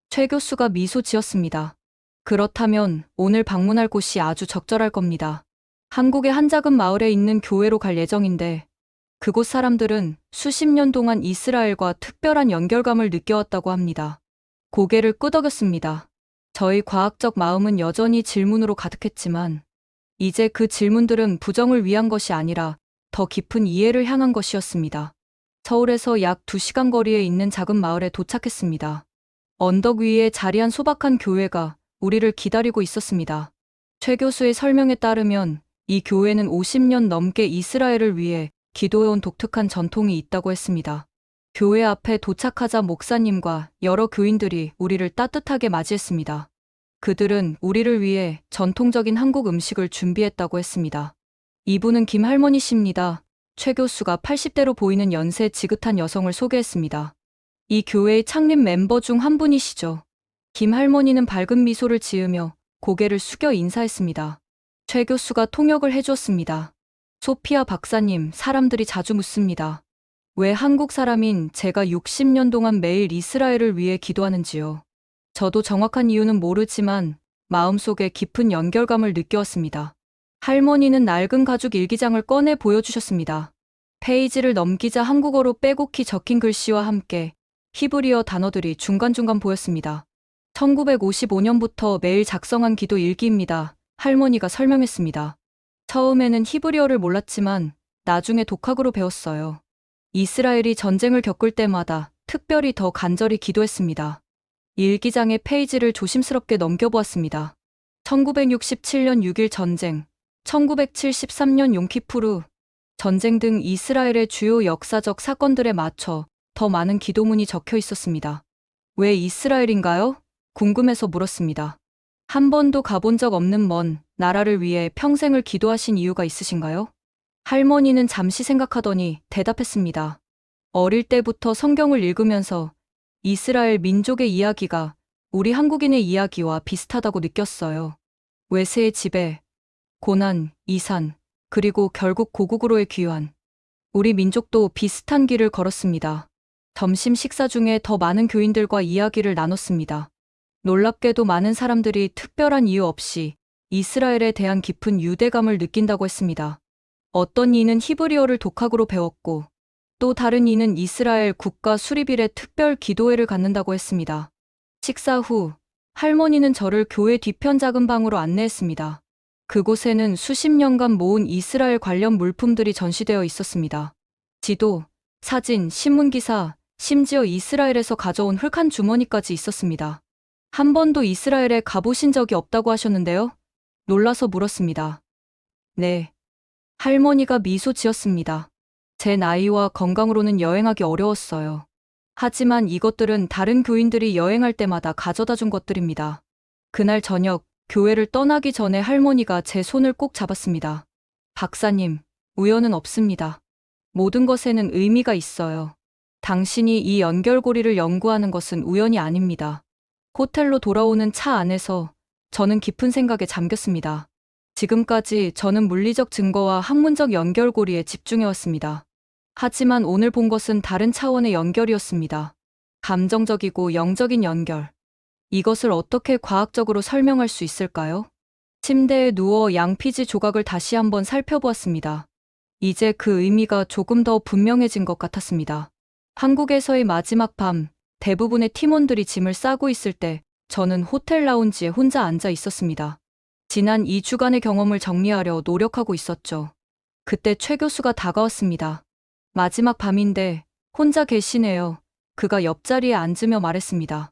최 교수가 미소 지었습니다. 그렇다면 오늘 방문할 곳이 아주 적절할 겁니다. 한국의 한 작은 마을에 있는 교회로 갈 예정인데 그곳 사람들은 수십 년 동안 이스라엘과 특별한 연결감을 느껴왔다고 합니다. 고개를 끄덕였습니다. 저희 과학적 마음은 여전히 질문으로 가득했지만 이제 그 질문들은 부정을 위한 것이 아니라 더 깊은 이해를 향한 것이었습니다. 서울에서 약 2시간 거리에 있는 작은 마을에 도착했습니다. 언덕 위에 자리한 소박한 교회가 우리를 기다리고 있었습니다. 최 교수의 설명에 따르면 이 교회는 50년 넘게 이스라엘을 위해 기도해온 독특한 전통이 있다고 했습니다. 교회 앞에 도착하자 목사님과 여러 교인들이 우리를 따뜻하게 맞이했습니다. 그들은 우리를 위해 전통적인 한국 음식을 준비했다고 했습니다. 이분은 김 할머니십니다. 최 교수가 80대로 보이는 연세 지긋한 여성을 소개했습니다. 이 교회의 창립 멤버 중 한 분이시죠. 김 할머니는 밝은 미소를 지으며 고개를 숙여 인사했습니다. 최 교수가 통역을 해주었습니다. 소피아 박사님, 사람들이 자주 묻습니다. 왜 한국 사람인 제가 60년 동안 매일 이스라엘을 위해 기도하는지요. 저도 정확한 이유는 모르지만 마음속에 깊은 연결감을 느껴왔습니다. 할머니는 낡은 가죽 일기장을 꺼내 보여주셨습니다. 페이지를 넘기자 한국어로 빼곡히 적힌 글씨와 함께 히브리어 단어들이 중간중간 보였습니다. 1955년부터 매일 작성한 기도 일기입니다. 할머니가 설명했습니다. 처음에는 히브리어를 몰랐지만 나중에 독학으로 배웠어요. 이스라엘이 전쟁을 겪을 때마다 특별히 더 간절히 기도했습니다. 일기장의 페이지를 조심스럽게 넘겨보았습니다. 1967년 6일 전쟁, 1973년 용키푸르, 전쟁 등 이스라엘의 주요 역사적 사건들에 맞춰 더 많은 기도문이 적혀 있었습니다. 왜 이스라엘인가요? 궁금해서 물었습니다. 한 번도 가본 적 없는 먼 나라를 위해 평생을 기도하신 이유가 있으신가요? 할머니는 잠시 생각하더니 대답했습니다. 어릴 때부터 성경을 읽으면서 이스라엘 민족의 이야기가 우리 한국인의 이야기와 비슷하다고 느꼈어요. 외세의 지배, 고난, 이산, 그리고 결국 고국으로의 귀환. 우리 민족도 비슷한 길을 걸었습니다. 점심 식사 중에 더 많은 교인들과 이야기를 나눴습니다. 놀랍게도 많은 사람들이 특별한 이유 없이 이스라엘에 대한 깊은 유대감을 느낀다고 했습니다. 어떤 이는 히브리어를 독학으로 배웠고 또 다른 이는 이스라엘 국가 수립일에 특별 기도회를 갖는다고 했습니다. 식사 후 할머니는 저를 교회 뒤편 작은 방으로 안내했습니다. 그곳에는 수십 년간 모은 이스라엘 관련 물품들이 전시되어 있었습니다. 지도, 사진, 신문기사, 심지어 이스라엘에서 가져온 흙한 주머니까지 있었습니다. 한 번도 이스라엘에 가보신 적이 없다고 하셨는데요? 놀라서 물었습니다. 네. 할머니가 미소 지었습니다. 제 나이와 건강으로는 여행하기 어려웠어요. 하지만 이것들은 다른 교인들이 여행할 때마다 가져다 준 것들입니다. 그날 저녁, 교회를 떠나기 전에 할머니가 제 손을 꼭 잡았습니다. 박사님, 우연은 없습니다. 모든 것에는 의미가 있어요. 당신이 이 연결고리를 연구하는 것은 우연이 아닙니다. 호텔로 돌아오는 차 안에서 저는 깊은 생각에 잠겼습니다. 지금까지 저는 물리적 증거와 학문적 연결고리에 집중해왔습니다. 하지만 오늘 본 것은 다른 차원의 연결이었습니다. 감정적이고 영적인 연결. 이것을 어떻게 과학적으로 설명할 수 있을까요? 침대에 누워 양피지 조각을 다시 한번 살펴보았습니다. 이제 그 의미가 조금 더 분명해진 것 같았습니다. 한국에서의 마지막 밤, 대부분의 팀원들이 짐을 싸고 있을 때 저는 호텔 라운지에 혼자 앉아 있었습니다. 지난 2주간의 경험을 정리하려 노력하고 있었죠. 그때 최 교수가 다가왔습니다. 마지막 밤인데 혼자 계시네요. 그가 옆자리에 앉으며 말했습니다.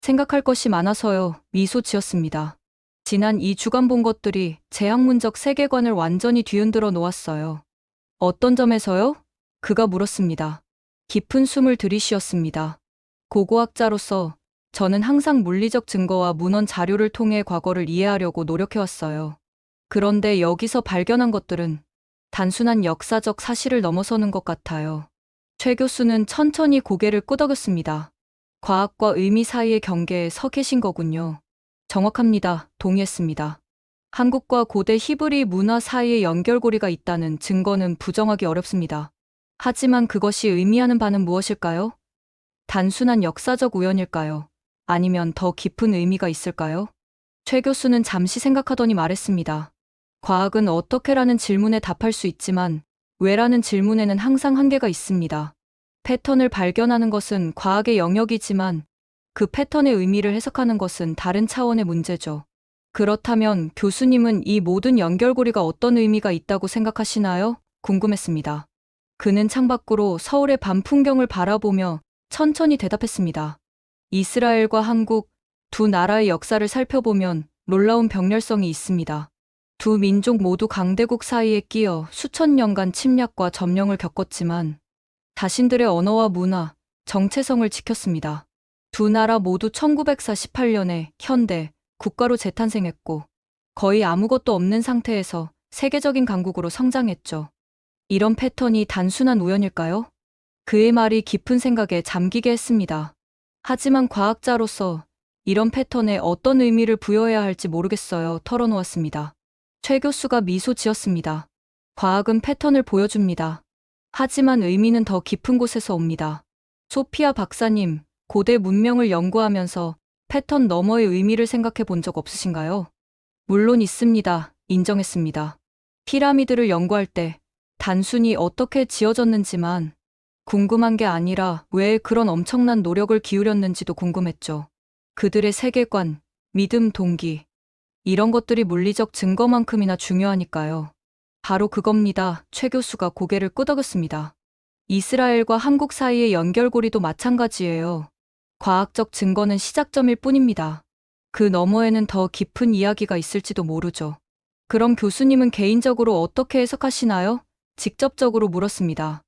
생각할 것이 많아서요. 미소 지었습니다. 지난 2주간 본 것들이 제 학문적 세계관을 완전히 뒤흔들어 놓았어요. 어떤 점에서요? 그가 물었습니다. 깊은 숨을 들이쉬었습니다. 고고학자로서 저는 항상 물리적 증거와 문헌 자료를 통해 과거를 이해하려고 노력해왔어요. 그런데 여기서 발견한 것들은 단순한 역사적 사실을 넘어서는 것 같아요. 최 교수는 천천히 고개를 끄덕였습니다. 과학과 의미 사이의 경계에 서 계신 거군요. 정확합니다. 동의했습니다. 한국과 고대 히브리 문화 사이에 연결고리가 있다는 증거는 부정하기 어렵습니다. 하지만 그것이 의미하는 바는 무엇일까요? 단순한 역사적 우연일까요? 아니면 더 깊은 의미가 있을까요? 최 교수는 잠시 생각하더니 말했습니다. 과학은 어떻게라는 질문에 답할 수 있지만 왜라는 질문에는 항상 한계가 있습니다. 패턴을 발견하는 것은 과학의 영역이지만 그 패턴의 의미를 해석하는 것은 다른 차원의 문제죠. 그렇다면 교수님은 이 모든 연결고리가 어떤 의미가 있다고 생각하시나요? 궁금했습니다. 그는 창밖으로 서울의 밤 풍경을 바라보며 천천히 대답했습니다. 이스라엘과 한국, 두 나라의 역사를 살펴보면 놀라운 병렬성이 있습니다. 두 민족 모두 강대국 사이에 끼어 수천 년간 침략과 점령을 겪었지만 자신들의 언어와 문화, 정체성을 지켰습니다. 두 나라 모두 1948년에 현대 국가로 재탄생했고 거의 아무것도 없는 상태에서 세계적인 강국으로 성장했죠. 이런 패턴이 단순한 우연일까요? 그의 말이 깊은 생각에 잠기게 했습니다. 하지만 과학자로서 이런 패턴에 어떤 의미를 부여해야 할지 모르겠어요. 털어놓았습니다. 최 교수가 미소 지었습니다. 과학은 패턴을 보여줍니다. 하지만 의미는 더 깊은 곳에서 옵니다. 소피아 박사님, 고대 문명을 연구하면서 패턴 너머의 의미를 생각해 본 적 없으신가요? 물론 있습니다. 인정했습니다. 피라미드를 연구할 때 단순히 어떻게 지어졌는지만 궁금한 게 아니라 왜 그런 엄청난 노력을 기울였는지도 궁금했죠. 그들의 세계관, 믿음, 동기. 이런 것들이 물리적 증거만큼이나 중요하니까요. 바로 그겁니다. 최 교수가 고개를 끄덕였습니다. 이스라엘과 한국 사이의 연결고리도 마찬가지예요. 과학적 증거는 시작점일 뿐입니다. 그 너머에는 더 깊은 이야기가 있을지도 모르죠. 그럼 교수님은 개인적으로 어떻게 해석하시나요? 직접적으로 물었습니다.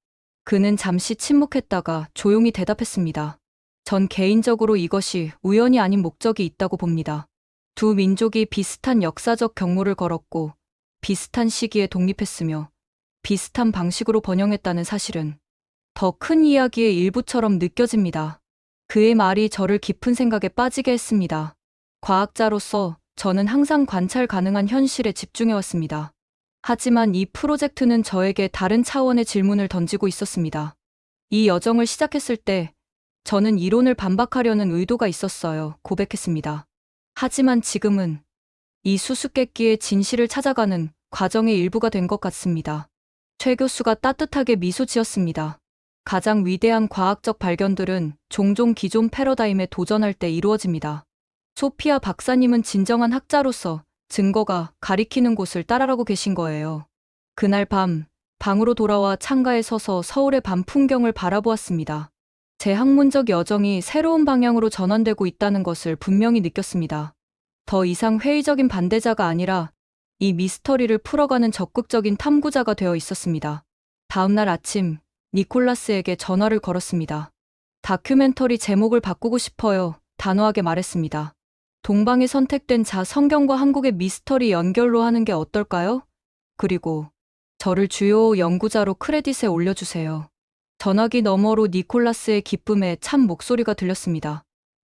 그는 잠시 침묵했다가 조용히 대답했습니다. 전 개인적으로 이것이 우연이 아닌 목적이 있다고 봅니다. 두 민족이 비슷한 역사적 경로를 걸었고 비슷한 시기에 독립했으며 비슷한 방식으로 번영했다는 사실은 더 큰 이야기의 일부처럼 느껴집니다. 그의 말이 저를 깊은 생각에 빠지게 했습니다. 과학자로서 저는 항상 관찰 가능한 현실에 집중해왔습니다. 하지만 이 프로젝트는 저에게 다른 차원의 질문을 던지고 있었습니다. 이 여정을 시작했을 때 저는 이론을 반박하려는 의도가 있었어요. 고백했습니다. 하지만 지금은 이 수수께끼의 진실을 찾아가는 과정의 일부가 된 것 같습니다. 최 교수가 따뜻하게 미소 지었습니다. 가장 위대한 과학적 발견들은 종종 기존 패러다임에 도전할 때 이루어집니다. 소피아 박사님은 진정한 학자로서 증거가 가리키는 곳을 따라가고 계신 거예요. 그날 밤, 방으로 돌아와 창가에 서서 서울의 밤 풍경을 바라보았습니다. 제 학문적 여정이 새로운 방향으로 전환되고 있다는 것을 분명히 느꼈습니다. 더 이상 회의적인 반대자가 아니라 이 미스터리를 풀어가는 적극적인 탐구자가 되어 있었습니다. 다음날 아침, 니콜라스에게 전화를 걸었습니다. 다큐멘터리 제목을 바꾸고 싶어요. 단호하게 말했습니다. 동방에 선택된 자 성경과 한국의 미스터리 연결로 하는 게 어떨까요? 그리고 저를 주요 연구자로 크레딧에 올려주세요. 전화기 너머로 니콜라스의 기쁨에 참 목소리가 들렸습니다.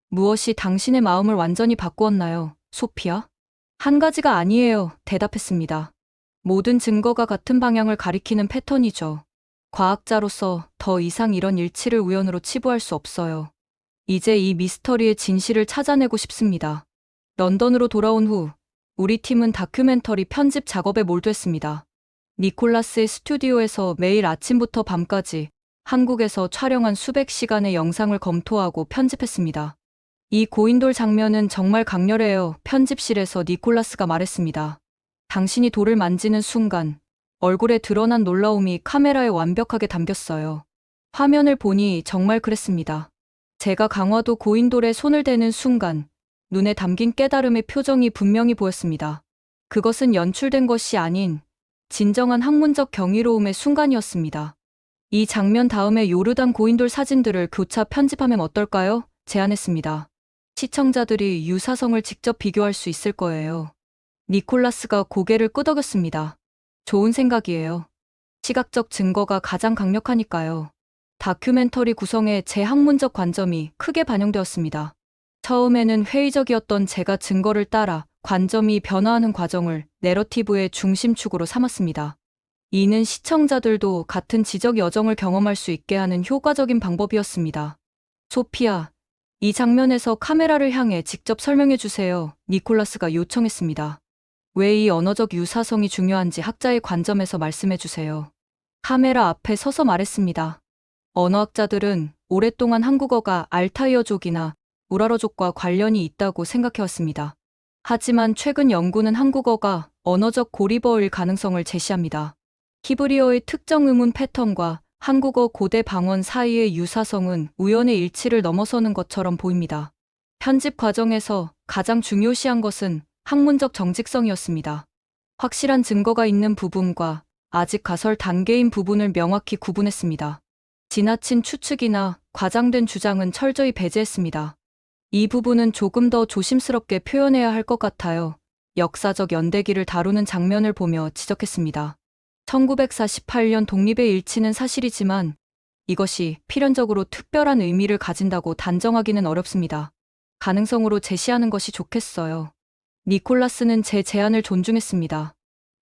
무엇이 당신의 마음을 완전히 바꾸었나요, 소피아? 한 가지가 아니에요. 대답했습니다. 모든 증거가 같은 방향을 가리키는 패턴이죠. 과학자로서 더 이상 이런 일치를 우연으로 치부할 수 없어요. 이제 이 미스터리의 진실을 찾아내고 싶습니다. 런던으로 돌아온 후 우리 팀은 다큐멘터리 편집 작업에 몰두했습니다. 니콜라스의 스튜디오에서 매일 아침부터 밤까지 한국에서 촬영한 수백 시간의 영상을 검토하고 편집했습니다. 이 고인돌 장면은 정말 강렬해요. 편집실에서 니콜라스가 말했습니다. 당신이 돌을 만지는 순간 얼굴에 드러난 놀라움이 카메라에 완벽하게 담겼어요. 화면을 보니 정말 그랬습니다. 제가 강화도 고인돌에 손을 대는 순간 눈에 담긴 깨달음의 표정이 분명히 보였습니다. 그것은 연출된 것이 아닌 진정한 학문적 경이로움의 순간이었습니다. 이 장면 다음에 요르단 고인돌 사진들을 교차 편집하면 어떨까요? 제안했습니다. 시청자들이 유사성을 직접 비교할 수 있을 거예요. 니콜라스가 고개를 끄덕였습니다. 좋은 생각이에요. 시각적 증거가 가장 강력하니까요. 다큐멘터리 구성에 제 학문적 관점이 크게 반영되었습니다. 처음에는 회의적이었던 제가 증거를 따라 관점이 변화하는 과정을 내러티브의 중심축으로 삼았습니다. 이는 시청자들도 같은 지적 여정을 경험할 수 있게 하는 효과적인 방법이었습니다. 소피아, 이 장면에서 카메라를 향해 직접 설명해 주세요. 니콜라스가 요청했습니다. 왜 이 언어적 유사성이 중요한지 학자의 관점에서 말씀해 주세요. 카메라 앞에 서서 말했습니다. 언어학자들은 오랫동안 한국어가 알타이어족이나 우라러족과 관련이 있다고 생각해왔습니다. 하지만 최근 연구는 한국어가 언어적 고리버일 가능성을 제시합니다. 히브리어의 특정 의문 패턴과 한국어 고대 방언 사이의 유사성은 우연의 일치를 넘어서는 것처럼 보입니다. 편집 과정에서 가장 중요시한 것은 학문적 정직성이었습니다. 확실한 증거가 있는 부분과 아직 가설 단계인 부분을 명확히 구분했습니다. 지나친 추측이나 과장된 주장은 철저히 배제했습니다. 이 부분은 조금 더 조심스럽게 표현해야 할 것 같아요. 역사적 연대기를 다루는 장면을 보며 지적했습니다. 1948년 독립의 일치는 사실이지만 이것이 필연적으로 특별한 의미를 가진다고 단정하기는 어렵습니다. 가능성으로 제시하는 것이 좋겠어요. 니콜라스는 제 제안을 존중했습니다.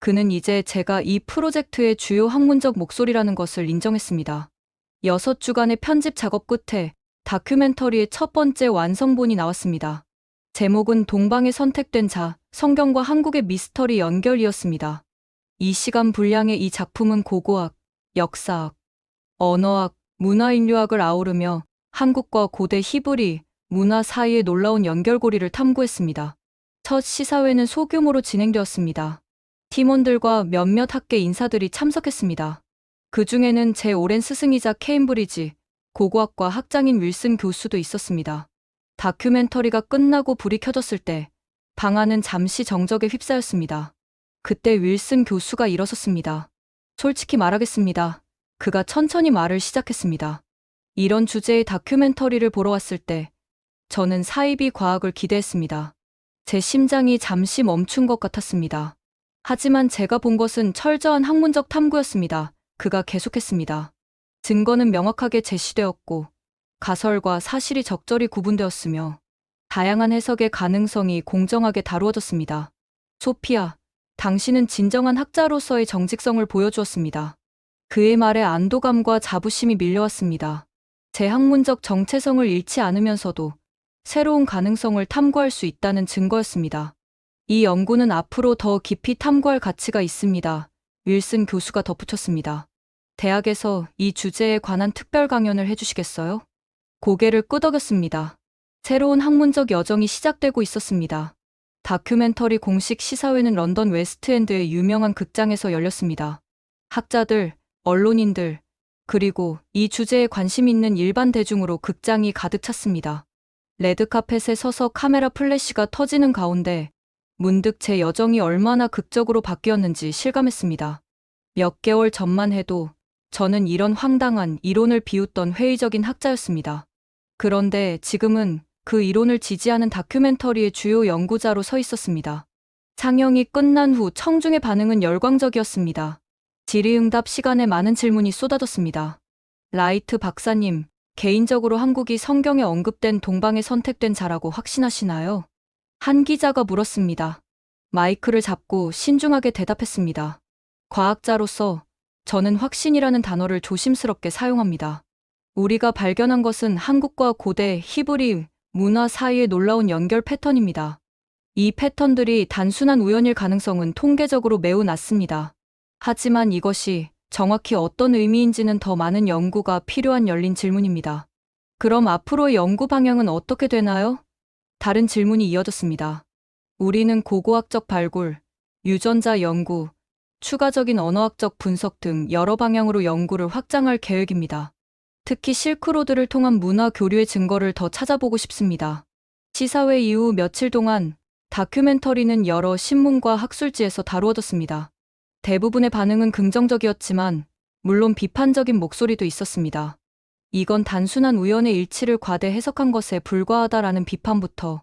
그는 이제 제가 이 프로젝트의 주요 학문적 목소리라는 것을 인정했습니다. 6주간의 편집 작업 끝에 다큐멘터리의 첫 번째 완성본이 나왔습니다. 제목은 동방에 선택된 자, 성경과 한국의 미스터리 연결이었습니다. 이 시간 분량의 이 작품은 고고학, 역사학, 언어학, 문화인류학을 아우르며 한국과 고대 히브리, 문화 사이의 놀라운 연결고리를 탐구했습니다. 첫 시사회는 소규모로 진행되었습니다. 팀원들과 몇몇 학계 인사들이 참석했습니다. 그 중에는 제 오랜 스승이자 케임브리지 고고학과 학장인 윌슨 교수도 있었습니다. 다큐멘터리가 끝나고 불이 켜졌을 때 방안은 잠시 정적에 휩싸였습니다. 그때 윌슨 교수가 일어섰습니다. 솔직히 말하겠습니다. 그가 천천히 말을 시작했습니다. 이런 주제의 다큐멘터리를 보러 왔을 때 저는 사이비 과학을 기대했습니다. 제 심장이 잠시 멈춘 것 같았습니다. 하지만 제가 본 것은 철저한 학문적 탐구였습니다. 그가 계속했습니다. 증거는 명확하게 제시되었고 가설과 사실이 적절히 구분되었으며 다양한 해석의 가능성이 공정하게 다루어졌습니다. 소피아, 당신은 진정한 학자로서의 정직성을 보여주었습니다. 그의 말에 안도감과 자부심이 밀려왔습니다. 제 학문적 정체성을 잃지 않으면서도 새로운 가능성을 탐구할 수 있다는 증거였습니다. 이 연구는 앞으로 더 깊이 탐구할 가치가 있습니다. 윌슨 교수가 덧붙였습니다. 대학에서 이 주제에 관한 특별 강연을 해주시겠어요? 고개를 끄덕였습니다. 새로운 학문적 여정이 시작되고 있었습니다. 다큐멘터리 공식 시사회는 런던 웨스트엔드의 유명한 극장에서 열렸습니다. 학자들, 언론인들, 그리고 이 주제에 관심 있는 일반 대중으로 극장이 가득 찼습니다. 레드카펫에 서서 카메라 플래시가 터지는 가운데 문득 제 여정이 얼마나 극적으로 바뀌었는지 실감했습니다. 몇 개월 전만 해도 저는 이런 황당한 이론을 비웃던 회의적인 학자였습니다. 그런데 지금은 그 이론을 지지하는 다큐멘터리의 주요 연구자로 서 있었습니다. 상영이 끝난 후 청중의 반응은 열광적이었습니다. 질의응답 시간에 많은 질문이 쏟아졌습니다. 라이트 박사님, 개인적으로 한국이 성경에 언급된 동방에 선택된 자라고 확신하시나요? 한 기자가 물었습니다. 마이크를 잡고 신중하게 대답했습니다. 과학자로서 저는 확신이라는 단어를 조심스럽게 사용합니다. 우리가 발견한 것은 한국과 고대 히브리 문화 사이의 놀라운 연결 패턴입니다. 이 패턴들이 단순한 우연일 가능성은 통계적으로 매우 낮습니다. 하지만 이것이 정확히 어떤 의미인지는 더 많은 연구가 필요한 열린 질문입니다. 그럼 앞으로의 연구 방향은 어떻게 되나요? 다른 질문이 이어졌습니다. 우리는 고고학적 발굴, 유전자 연구, 추가적인 언어학적 분석 등 여러 방향으로 연구를 확장할 계획입니다. 특히 실크로드를 통한 문화 교류의 증거를 더 찾아보고 싶습니다. 시사회 이후 며칠 동안 다큐멘터리는 여러 신문과 학술지에서 다루어졌습니다. 대부분의 반응은 긍정적이었지만 물론 비판적인 목소리도 있었습니다. 이건 단순한 우연의 일치를 과대 해석한 것에 불과하다라는 비판부터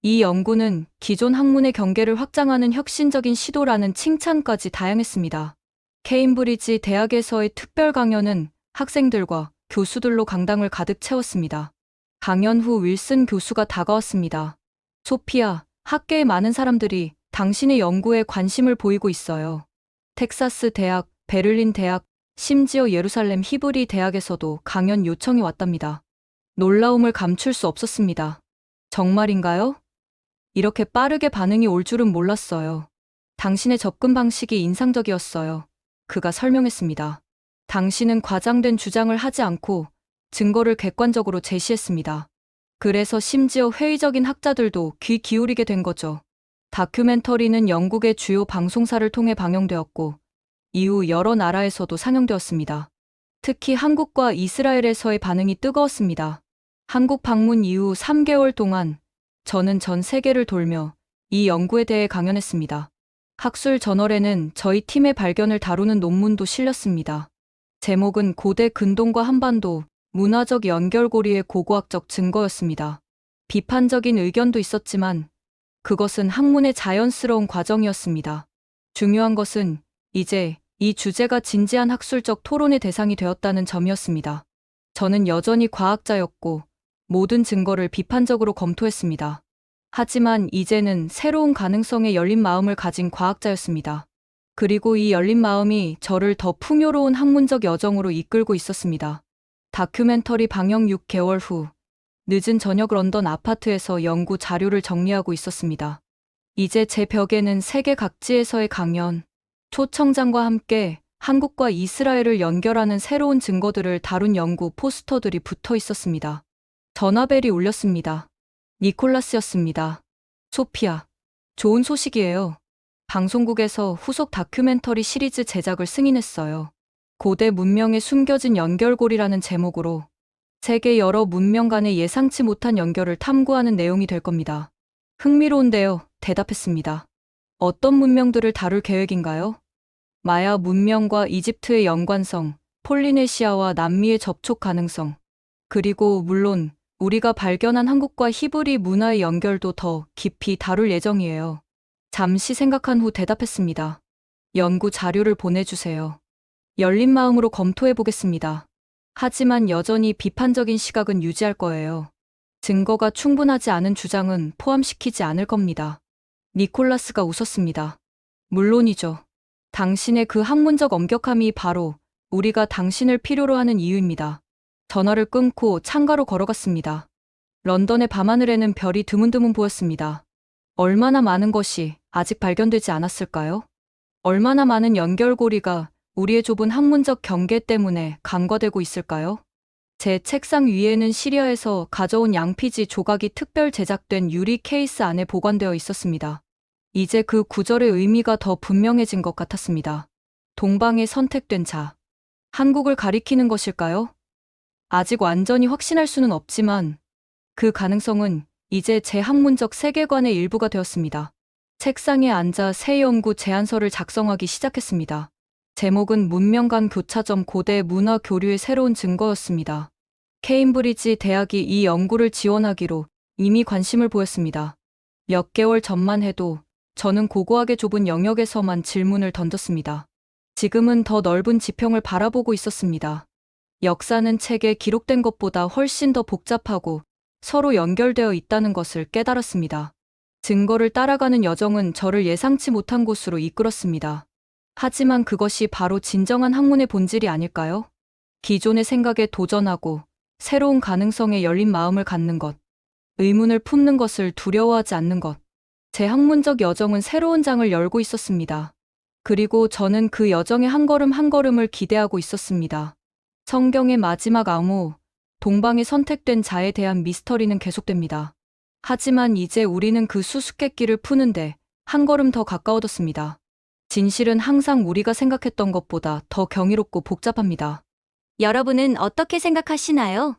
이 연구는 기존 학문의 경계를 확장하는 혁신적인 시도라는 칭찬까지 다양했습니다. 케임브리지 대학에서의 특별 강연은 학생들과 교수들로 강당을 가득 채웠습니다. 강연 후 윌슨 교수가 다가왔습니다. 소피아, 학계의 많은 사람들이 당신의 연구에 관심을 보이고 있어요. 텍사스 대학, 베를린 대학, 심지어 예루살렘 히브리 대학에서도 강연 요청이 왔답니다. 놀라움을 감출 수 없었습니다. 정말인가요? 이렇게 빠르게 반응이 올 줄은 몰랐어요. 당신의 접근 방식이 인상적이었어요. 그가 설명했습니다. 당신은 과장된 주장을 하지 않고 증거를 객관적으로 제시했습니다. 그래서 심지어 회의적인 학자들도 귀 기울이게 된 거죠. 다큐멘터리는 영국의 주요 방송사를 통해 방영되었고, 이후 여러 나라에서도 상영되었습니다. 특히 한국과 이스라엘에서의 반응이 뜨거웠습니다. 한국 방문 이후 3개월 동안 저는 전 세계를 돌며 이 연구에 대해 강연했습니다. 학술 저널에는 저희 팀의 발견을 다루는 논문도 실렸습니다. 제목은 고대 근동과 한반도, 문화적 연결고리의 고고학적 증거였습니다. 비판적인 의견도 있었지만 그것은 학문의 자연스러운 과정이었습니다. 중요한 것은 이제 이 주제가 진지한 학술적 토론의 대상이 되었다는 점이었습니다. 저는 여전히 과학자였고 모든 증거를 비판적으로 검토했습니다. 하지만 이제는 새로운 가능성에 열린 마음을 가진 과학자였습니다. 그리고 이 열린 마음이 저를 더 풍요로운 학문적 여정으로 이끌고 있었습니다. 다큐멘터리 방영 6개월 후, 늦은 저녁 런던 아파트에서 연구 자료를 정리하고 있었습니다. 이제 제 벽에는 세계 각지에서의 강연, 초청장과 함께 한국과 이스라엘을 연결하는 새로운 증거들을 다룬 연구 포스터들이 붙어 있었습니다. 전화벨이 울렸습니다. 니콜라스였습니다. 소피아, 좋은 소식이에요. 방송국에서 후속 다큐멘터리 시리즈 제작을 승인했어요. 고대 문명의 숨겨진 연결고리라는 제목으로 세계 여러 문명 간의 예상치 못한 연결을 탐구하는 내용이 될 겁니다. 흥미로운데요. 대답했습니다. 어떤 문명들을 다룰 계획인가요? 마야 문명과 이집트의 연관성, 폴리네시아와 남미의 접촉 가능성, 그리고 물론 우리가 발견한 한국과 히브리 문화의 연결도 더 깊이 다룰 예정이에요. 잠시 생각한 후 대답했습니다. 연구 자료를 보내주세요. 열린 마음으로 검토해 보겠습니다. 하지만 여전히 비판적인 시각은 유지할 거예요. 증거가 충분하지 않은 주장은 포함시키지 않을 겁니다. 니콜라스가 웃었습니다. 물론이죠. 당신의 그 학문적 엄격함이 바로 우리가 당신을 필요로 하는 이유입니다. 전화를 끊고 창가로 걸어갔습니다. 런던의 밤하늘에는 별이 드문드문 보였습니다. 얼마나 많은 것이 아직 발견되지 않았을까요? 얼마나 많은 연결고리가 우리의 좁은 학문적 경계 때문에 간과되고 있을까요? 제 책상 위에는 시리아에서 가져온 양피지 조각이 특별 제작된 유리 케이스 안에 보관되어 있었습니다. 이제 그 구절의 의미가 더 분명해진 것 같았습니다. 동방의 선택된 자. 한국을 가리키는 것일까요? 아직 완전히 확신할 수는 없지만 그 가능성은 이제 제 학문적 세계관의 일부가 되었습니다. 책상에 앉아 새 연구 제안서를 작성하기 시작했습니다. 제목은 문명 간 교차점 고대 문화 교류의 새로운 증거였습니다. 케임브리지 대학이 이 연구를 지원하기로 이미 관심을 보였습니다. 몇 개월 전만 해도 저는 고고하게 좁은 영역에서만 질문을 던졌습니다. 지금은 더 넓은 지평을 바라보고 있었습니다. 역사는 책에 기록된 것보다 훨씬 더 복잡하고 서로 연결되어 있다는 것을 깨달았습니다. 증거를 따라가는 여정은 저를 예상치 못한 곳으로 이끌었습니다. 하지만 그것이 바로 진정한 학문의 본질이 아닐까요? 기존의 생각에 도전하고 새로운 가능성에 열린 마음을 갖는 것, 의문을 품는 것을 두려워하지 않는 것. 제 학문적 여정은 새로운 장을 열고 있었습니다. 그리고 저는 그 여정의 한 걸음 한 걸음을 기대하고 있었습니다. 성경의 마지막 암호, 동방에 선택된 자에 대한 미스터리는 계속됩니다. 하지만 이제 우리는 그 수수께끼를 푸는데 한 걸음 더 가까워졌습니다. 진실은 항상 우리가 생각했던 것보다 더 경이롭고 복잡합니다. 여러분은 어떻게 생각하시나요?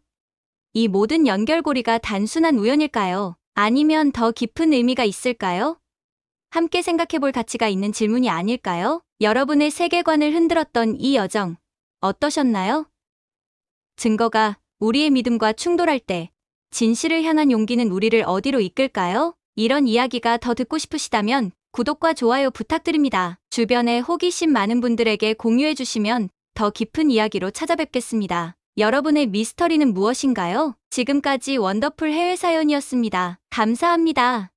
이 모든 연결고리가 단순한 우연일까요? 아니면 더 깊은 의미가 있을까요? 함께 생각해 볼 가치가 있는 질문이 아닐까요? 여러분의 세계관을 흔들었던 이 여정, 어떠셨나요? 증거가 우리의 믿음과 충돌할 때, 진실을 향한 용기는 우리를 어디로 이끌까요? 이런 이야기가 더 듣고 싶으시다면 구독과 좋아요 부탁드립니다. 주변에 호기심 많은 분들에게 공유해 주시면 더 깊은 이야기로 찾아뵙겠습니다. 여러분의 미스터리는 무엇인가요? 지금까지 원더풀 해외 사연이었습니다. 감사합니다.